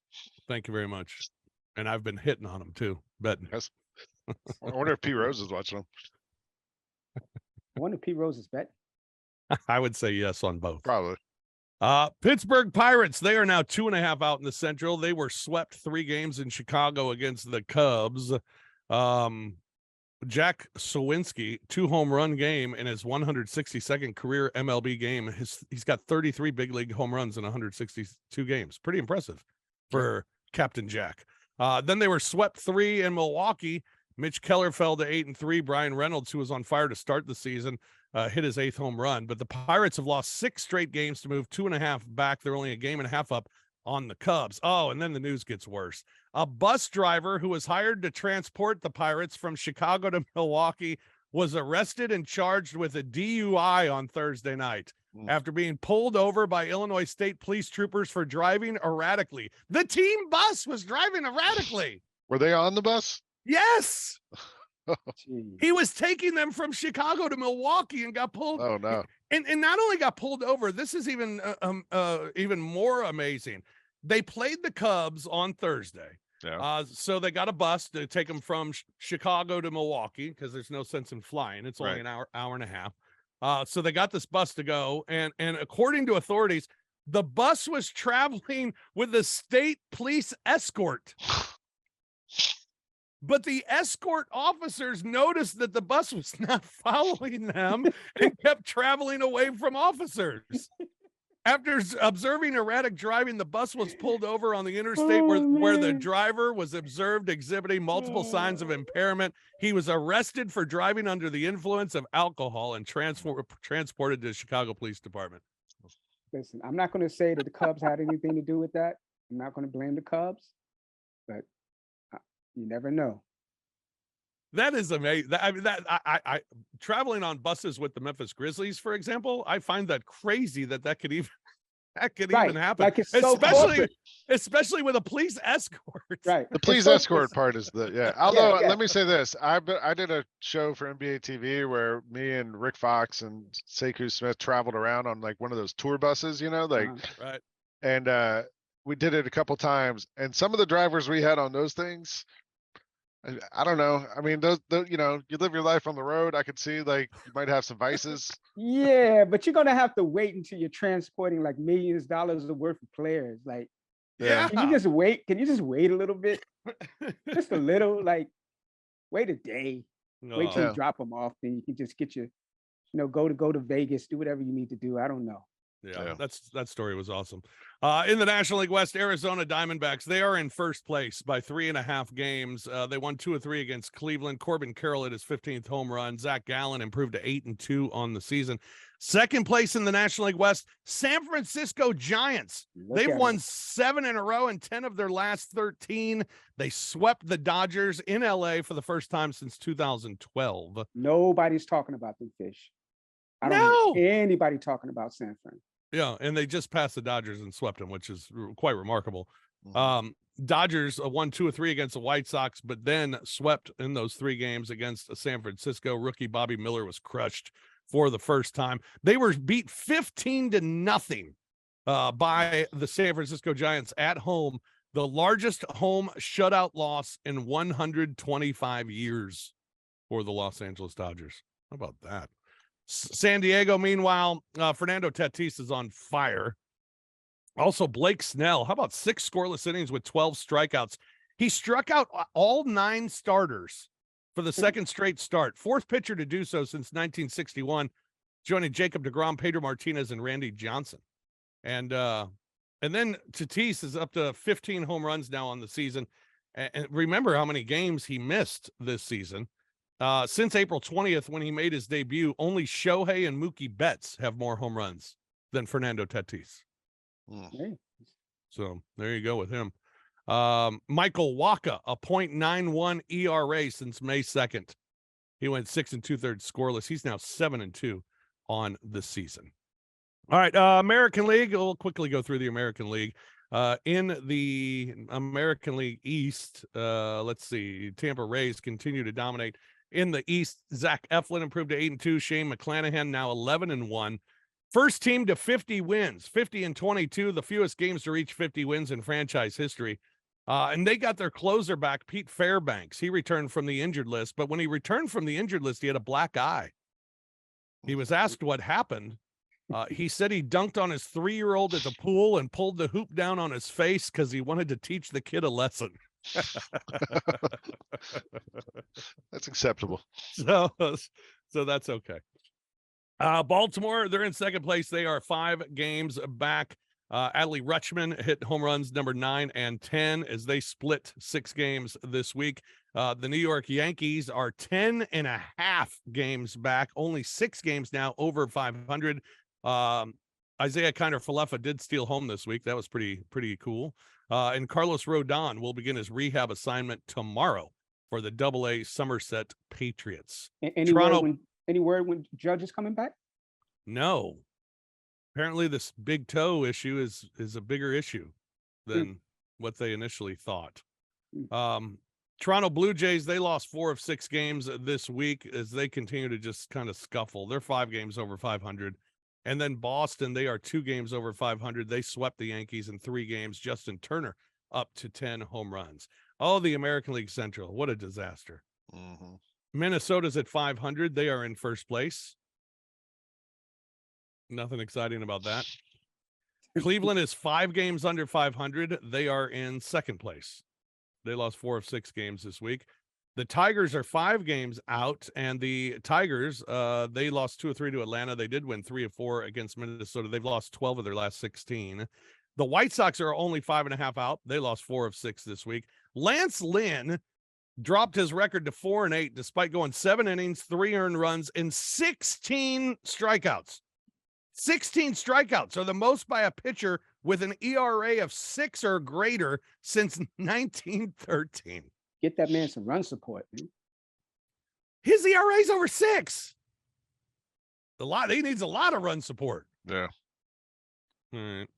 Thank you very much. And I've been hitting on them too. Betting. Yes. I wonder if P. Rose is watching them. I wonder if P. Rose is betting. I would say yes on both. Probably. Pittsburgh Pirates, they are now 2.5 out in the Central. They were swept 3 games in Chicago against the Cubs. Jack Sawinski, 2-home run game in his 162nd career MLB game. He's got 33 big league home runs in 162 games. Pretty impressive for Captain Jack. Then they were swept 3 in Milwaukee. Mitch Keller fell to 8-3. Brian Reynolds, who was on fire to start the season, hit his 8th home run. But the Pirates have lost 6 straight games to move 2.5 back. They're only a game and a half up on the Cubs. Oh, and then the news gets worse. A bus driver who was hired to transport the Pirates from Chicago to Milwaukee was arrested and charged with a DUI on Thursday night after being pulled over by Illinois State Police troopers for driving erratically. The team bus was driving erratically. Were they on the bus? Yes. He was taking them from Chicago to Milwaukee and got pulled. Oh no. And not only got pulled over, this is even more amazing. They played the Cubs on Thursday. Yeah. So they got a bus to take them from Chicago to Milwaukee because there's no sense in flying. It's only an hour and a half. So they got this bus to go. And according to authorities, the bus was traveling with a state police escort. But the escort officers noticed that the bus was not following them and kept traveling away from officers. After observing erratic driving, the bus was pulled over on the interstate where the driver was observed exhibiting multiple signs of impairment. He was arrested for driving under the influence of alcohol and transported to the Chicago Police Department. Listen, I'm not going to say that the Cubs had anything to do with that. I'm not going to blame the Cubs, but you never know. That is amazing. I mean, I traveling on buses with the Memphis Grizzlies, for example, I find that crazy that could even happen. Like it's so especially with a police escort. Right. The police escort part is although let me say this. I did a show for NBA TV where me and Rick Fox and Sekou Smith traveled around on like one of those tour buses, right. And we did it a couple times, and some of the drivers we had on those things, I don't know. I mean, those you live your life on the road. I could see like you might have some vices. Yeah, but you're gonna have to wait until you're transporting like millions of dollars worth of players. Like, can you just wait? Can you just wait a little bit? Just a little, like, wait a day. Wait till you drop them off, then you can just get your, go to Vegas, do whatever you need to do. I don't know. Yeah, that story was awesome. In the National League West, Arizona Diamondbacks, they are in first place by 3.5 games. They won 2 of 3 against Cleveland. Corbin Carroll hit his 15th home run. Zach Gallen improved to 8-2 on the season. Second place in the National League West, San Francisco Giants. They've won 7 in a row and 10 of their last 13. They swept the Dodgers in LA for the first time since 2012. Nobody's talking about them, Fish. I don't hear anybody talking about San Fran. Yeah, and they just passed the Dodgers and swept them, which is quite remarkable. Dodgers won 2 of 3 against the White Sox, but then swept in those 3 games against San Francisco. Rookie Bobby Miller was crushed for the first time. They were beat 15-0 by the San Francisco Giants at home The largest home shutout loss in 125 years for the Los Angeles Dodgers. How about that? San Diego, meanwhile, Fernando Tatis is on fire. Also, Blake Snell. How about 6 scoreless innings with 12 strikeouts? He struck out all 9 starters for the second straight start. 4th pitcher to do so since 1961, joining Jacob deGrom, Pedro Martinez, and Randy Johnson. And then Tatis is up to 15 home runs now on the season. And remember how many games he missed this season. Since April 20th, when he made his debut, only Shohei and Mookie Betts have more home runs than Fernando Tatis. So there you go with him. Michael Wacha, a .91 ERA since May 2nd. He went 6 2/3 scoreless. He's now 7-2 on the season. All right, American League. We'll quickly go through the American League. In the American League East, let's see. Tampa Rays continue to dominate. In the East, Zach Eflin improved to 8-2. Shane McClanahan now 11-1. First team to 50 wins, 50-22, the fewest games to reach 50 wins in franchise history. And they got their closer back, Pete Fairbanks. He returned from the injured list, but when he returned from the injured list, he had a black eye. He was asked what happened. He said he dunked on his 3-year-old at the pool and pulled the hoop down on his face because he wanted to teach the kid a lesson. That's acceptable. So that's okay. Baltimore, they're in second place. They are 5 games back. Adley Rutschman hit home runs number 9 and 10 as they split 6 games this week. The New York Yankees are 10.5 games back, only 6 games now over 500. Isaiah Kiner-Falefa did steal home this week. That was pretty cool. And Carlos Rodon will begin his rehab assignment tomorrow for the AA Somerset Patriots. Any word when Judge is coming back? No. Apparently this big toe issue is a bigger issue than what they initially thought. Toronto Blue Jays, they lost 4 of 6 games this week as they continue to just kind of scuffle. They're 5 games over 500. And then Boston, they are 2 games over 500. They swept the Yankees in 3 games. Justin Turner up to 10 home runs. Oh, the American League Central. What a disaster. Mm-hmm. Minnesota's at 500. They are in first place. Nothing exciting about that. Cleveland is 5 games under 500. They are in second place. They lost 4 of 6 games this week. The Tigers are 5 games out, and the Tigers, they lost 2 of 3 to Atlanta. They did win 3 of 4 against Minnesota. They've lost 12 of their last 16. The White Sox are only 5.5 out. They lost 4 of 6 this week. Lance Lynn dropped his record to 4-8 despite going 7 innings, 3 earned runs, and 16 strikeouts. 16 strikeouts are the most by a pitcher with an ERA of 6 or greater since 1913. Get that man some run support, man. His ERA is over 6. He needs a lot of run support. Yeah. All right.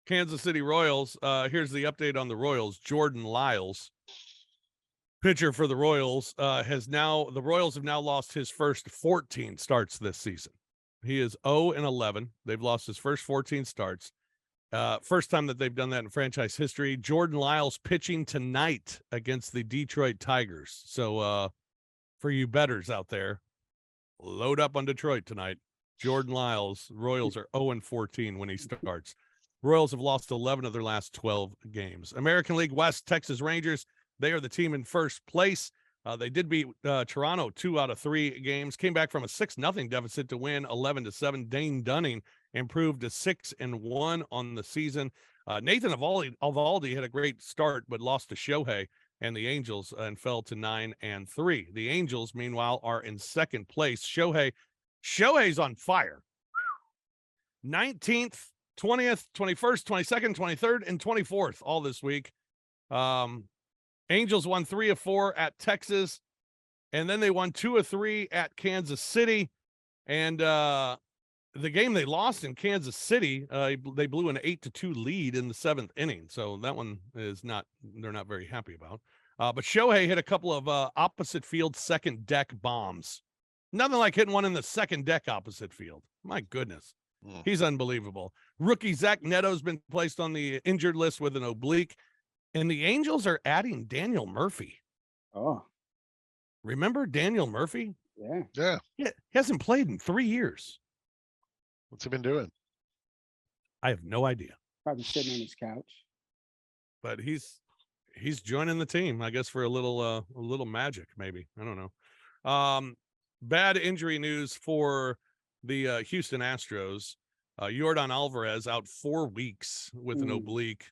Kansas City Royals. Here's the update on the Royals. Jordan Lyles, pitcher for the Royals, the Royals have now lost his first 14 starts this season. He is 0-11. They've lost his first 14 starts. First time that they've done that in franchise history. Jordan Lyles pitching tonight against the Detroit Tigers. So for you bettors out there, load up on Detroit tonight. Jordan Lyles, Royals are 0-14 when he starts. Royals have lost 11 of their last 12 games. American League West, Texas Rangers, they are the team in first place. They did beat Toronto 2 out of 3 games, came back from a 6-0 deficit to win 11-7. Dane Dunning improved to 6-1 on the season. Nathan Eovaldi had a great start, but lost to Shohei and the Angels and fell to 9-3. The Angels, meanwhile, are in second place. Shohei's on fire. 19th, 20th, 21st, 22nd, 23rd, and 24th all this week. Angels won 3 of 4 at Texas, and then they won 2 of 3 at Kansas City. And the game they lost in Kansas City, they blew an 8-2 lead in the 7th inning. So that one they're not very happy about. But Shohei hit a couple of opposite field second deck bombs. Nothing like hitting one in the second deck opposite field. My goodness. He's unbelievable. Rookie Zach Neto's been placed on the injured list with an oblique. And the Angels are adding Daniel Murphy. Oh, remember Daniel Murphy? yeah. Yeah. He hasn't played in 3 years. What's he been doing? I have no idea. Probably sitting on his couch. But he's joining the team, I guess, for a little magic, maybe. I don't know. Bad injury news for the Houston Astros. Yordan Alvarez out 4 weeks with an oblique.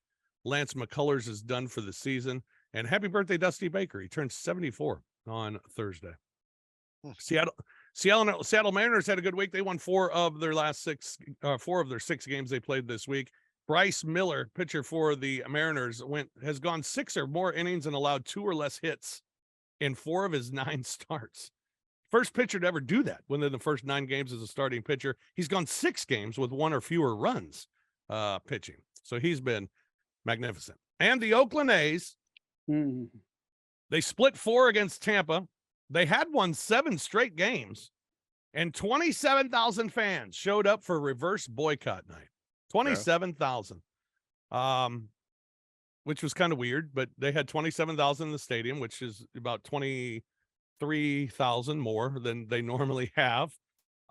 Lance McCullers is done for the season. And happy birthday, Dusty Baker. He turned 74 on Thursday. Seattle Mariners had a good week. They won 4 of their 6 games they played this week. Bryce Miller, pitcher for the Mariners, has gone 6 or more innings and allowed 2 or less hits in 4 of his 9 starts. First pitcher to ever do that within the first 9 games as a starting pitcher. He's gone 6 games with 1 or fewer runs pitching. So he's been magnificent. And the Oakland A's, they split 4 against Tampa. They had won 7 straight games, and 27,000 fans showed up for reverse boycott night. 27,000, which was kind of weird, but they had 27,000 in the stadium, which is about 23,000 more than they normally have.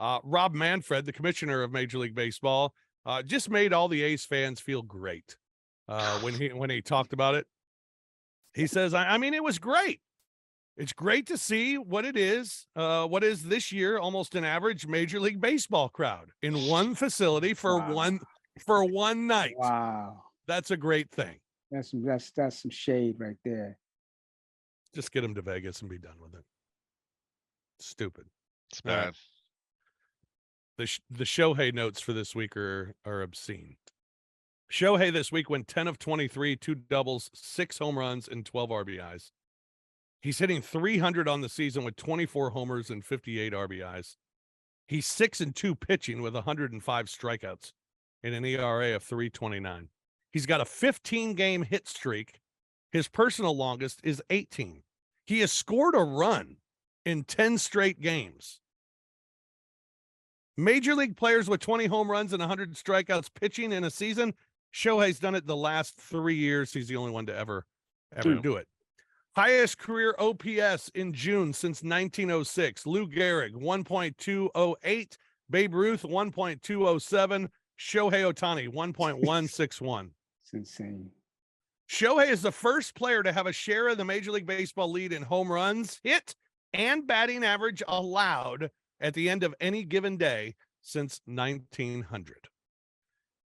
Rob Manfred, the commissioner of Major League Baseball, just made all the A's fans feel great when he talked about it. He says, I mean, it was great. It's great to see what is this year almost an average Major League Baseball crowd in one facility for one night. Wow, that's a great thing. That's some shade right there. Just get him to Vegas and be done with it. Stupid. It's bad. The Shohei notes for this week are obscene. Shohei this week went 10 of 23, 2 doubles, 6 home runs, and 12 RBIs. He's hitting 300 on the season with 24 homers and 58 RBIs. He's 6-2 pitching with 105 strikeouts and an ERA of 3.29. He's got a 15-game hit streak. His personal longest is 18. He has scored a run in 10 straight games. Major league players with 20 home runs and 100 strikeouts pitching in a season. Shohei's done it the last 3 years. He's the only one to ever do it. Highest career OPS in June since 1906. Lou Gehrig, 1.208. Babe Ruth, 1.207. Shohei Ohtani, 1.161. It's insane. Shohei is the first player to have a share of the Major League Baseball lead in home runs hit and batting average allowed at the end of any given day since 1900.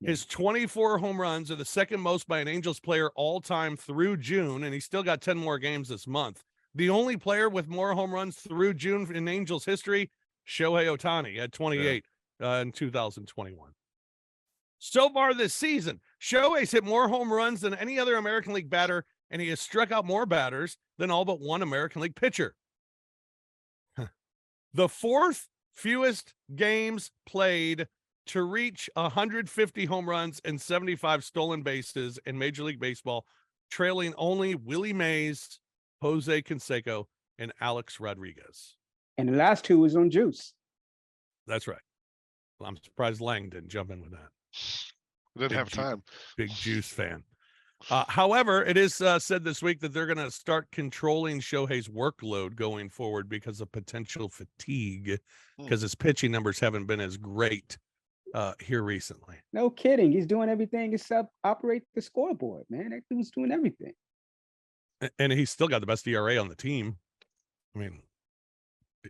His 24 home runs are the second most by an Angels player all time through June, and he's still got 10 more games this month. The only player with more home runs through June in Angels history, Shohei Ohtani at 28 in 2021. So far this season, Shohei's hit more home runs than any other American League batter, and he has struck out more batters than all but one American League pitcher. The 4th fewest games played to reach 150 home runs and 75 stolen bases in Major League Baseball, trailing only Willie Mays, Jose Canseco, and Alex Rodriguez. And the last 2 was on juice. That's right. Well, I'm surprised Lang didn't jump in with that. Didn't have time. Big juice fan. However, it is said this week that they're going to start controlling Shohei's workload going forward because of potential fatigue, because his pitching numbers haven't been as great here recently. No kidding. He's doing everything except operate the scoreboard, man. That dude's doing everything. And he's still got the best ERA on the team. I mean,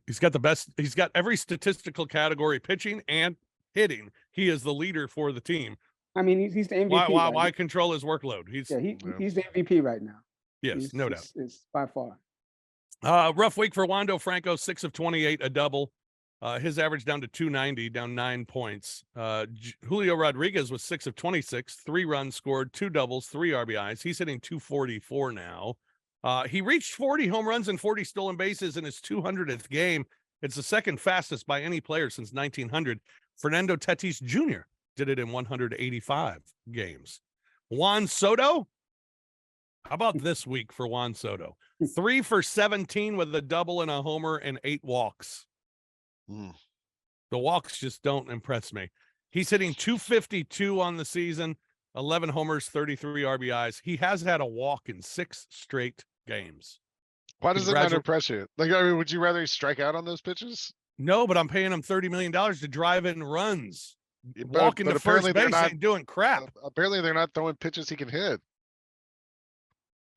he's got every statistical category, pitching and hitting. He is the leader for the team. I mean, he's the MVP. Why control his workload? He's the MVP right now. Yes, no doubt. It's by far. Rough week for Wando Franco, 6 of 28, a double. His average down to 290, down 9 points. Julio Rodriguez was 6 of 26, 3 runs scored, 2 doubles, 3 RBIs. He's hitting 244 now. He reached 40 home runs and 40 stolen bases in his 200th game. It's the second fastest by any player since 1900. Fernando Tatis Jr. did it in 185 games. Juan Soto. How about this week for Juan Soto? 3 for 17 with a double and a homer and 8 walks. The walks just don't impress me. He's hitting 252 on the season, 11 homers, 33 RBIs. He has had a walk in 6 straight games. Why does it not impress you? Like, I mean, would you rather he strike out on those pitches? No, but I'm paying him $30 million to drive in runs. Walking to first base ain't doing crap. Apparently, they're not throwing pitches he can hit.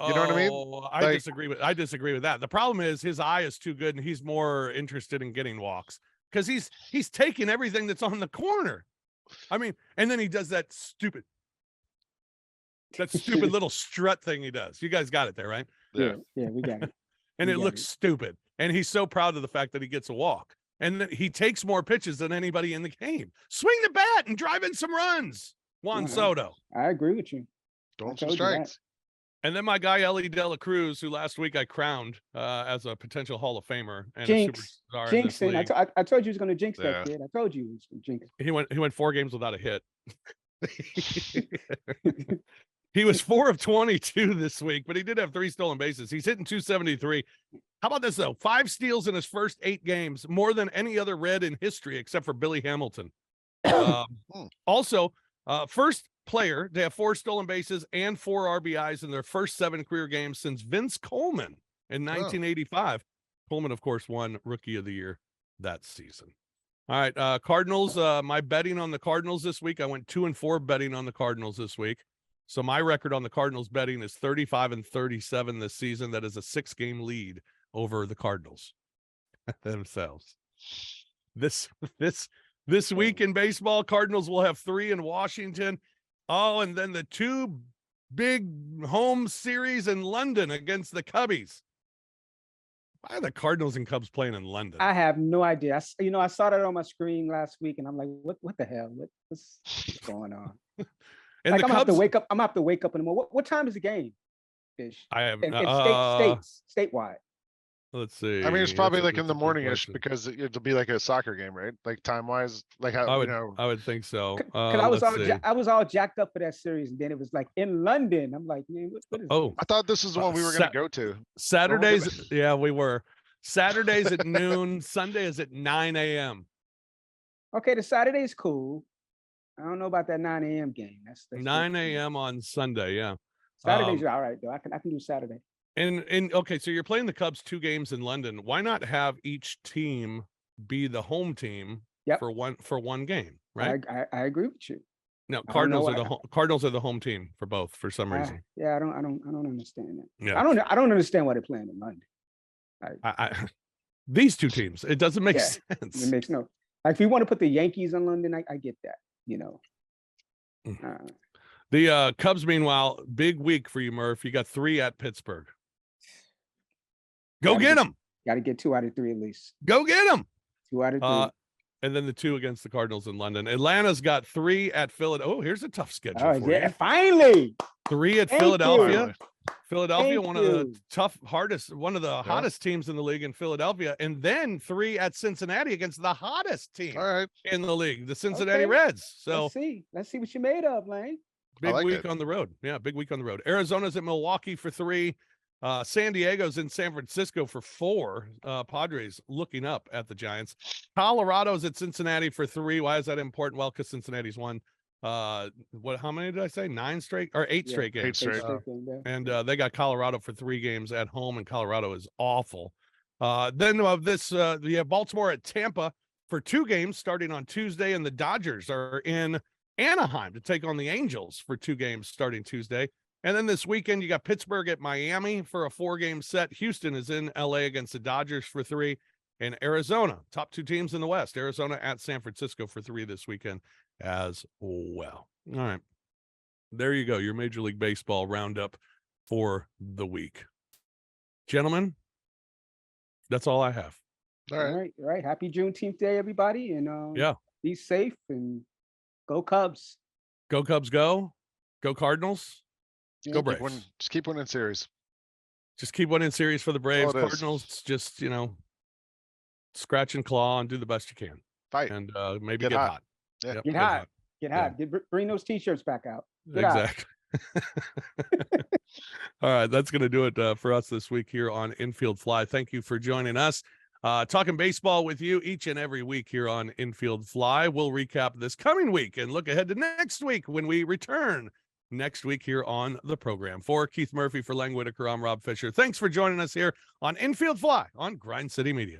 You know what I mean? I disagree with that. The problem is his eye is too good, and he's more interested in getting walks because he's taking everything that's on the corner. I mean, and then he does that stupid little strut thing he does. You guys got it there, right? Yeah, we got it. And it looks stupid. And he's so proud of the fact that he gets a walk. And he takes more pitches than anybody in the game. Swing the bat and drive in some runs. Juan Soto. I agree with you. Don't some strikes. And then my guy, Ellie De La Cruz, who last week I crowned as a potential Hall of Famer. And jinx. I told you he was going to jinx that kid. I told you he was going to jinx. He went 4 games without a hit. He was 4 of 22 this week, but he did have 3 stolen bases. He's hitting 273. How about this, though? 5 steals in his first 8 games, more than any other Red in history, except for Billy Hamilton. Also, first player to have 4 stolen bases and 4 RBIs in their first 7 career games since Vince Coleman in 1985. Coleman, of course, won Rookie of the Year that season. All right, Cardinals. My betting on the Cardinals this week, I went 2-4 betting on the Cardinals this week. So my record on the Cardinals betting is 35-37 this season. That is a 6-game lead over the Cardinals themselves. This week in baseball, Cardinals will have 3 in Washington. Oh, and then the 2 big home series in London against the Cubbies. Why are the Cardinals and Cubs playing in London? I have no idea. I saw that on my screen last week, and I'm like, what the hell? What's going on? And like, I'm gonna have to wake up. I'm gonna have to wake up in the morning. What time is the game? Fish. I have statewide. Let's see. I mean, it's probably like in the morning-ish because it'll be like a soccer game, right? Like time-wise, like how I would think so. Because I was all jacked up for that series, and then it was like in London. I'm like, man, what is this? I thought this was the one we were going to go to. Saturdays, yeah, we were. Saturdays at noon. Sunday is at 9 a.m. Okay, the Saturday is cool. I don't know about that 9 a.m. game. That's 9 a.m. on Sunday. Yeah, Saturday's all right though. I can do Saturday. And okay, so you're playing the Cubs 2 games in London. Why not have each team be the home team for one game? Right. I agree with you. No, Cardinals are the home team for both for some reason. Yeah, I don't understand that. Yeah. I don't understand why they're playing in London. These 2 teams, it doesn't make sense. It makes no. Like if you want to put the Yankees in London, I get that. You know. The Cubs, meanwhile, big week for you, Murph. You got 3 at Pittsburgh. Go get them. Got to get 2 out of 3 at least. Go get them. 2 out of 3. And then the 2 against the Cardinals in London. Atlanta's got 3 at Philadelphia. Oh, here's a tough schedule for you. Finally. 3 at Philadelphia. Philadelphia, one of the hottest teams in the league in Philadelphia. And then 3 at Cincinnati against the hottest team in the league, the Cincinnati Reds. So let's see what you made of, Lane. Big week on the road. Yeah, big week on the road. Arizona's at Milwaukee for 3. San Diego's in San Francisco for 4. Padres looking up at the Giants. Colorado's at Cincinnati for 3. Why is that important? Well, because Cincinnati's won. How many did I say? 9 straight or 8 straight games? 8 straight. And they got Colorado for 3 games at home, and Colorado is awful. Then you have Baltimore at Tampa for 2 games starting on Tuesday, and the Dodgers are in Anaheim to take on the Angels for 2 games starting Tuesday. And then this weekend, you got Pittsburgh at Miami for a 4-game set. Houston is in LA against the Dodgers for 3. And Arizona, top 2 teams in the West. Arizona at San Francisco for 3 this weekend as well. All right. There you go. Your Major League Baseball roundup for the week. Gentlemen, that's all I have. All right. Happy Juneteenth Day, everybody. And be safe and go Cubs. Go Cubs, go. Go Cardinals. Go Braves. Just keep winning series. Just keep winning series for the Braves. Cardinals, just, scratch and claw and do the best you can. Fight. And maybe get hot. Yeah. Yep, get hot. Bring those T-shirts back out. Exactly. All right. That's going to do it for us this week here on Infield Fly. Thank you for joining us. Talking baseball with you each and every week here on Infield Fly. We'll recap this coming week and look ahead to next week when we return next week here on the program. For Keith Murphy, for Lang Whitaker, I'm Rob Fisher. Thanks for joining us here on Infield Fly on Grind City Media.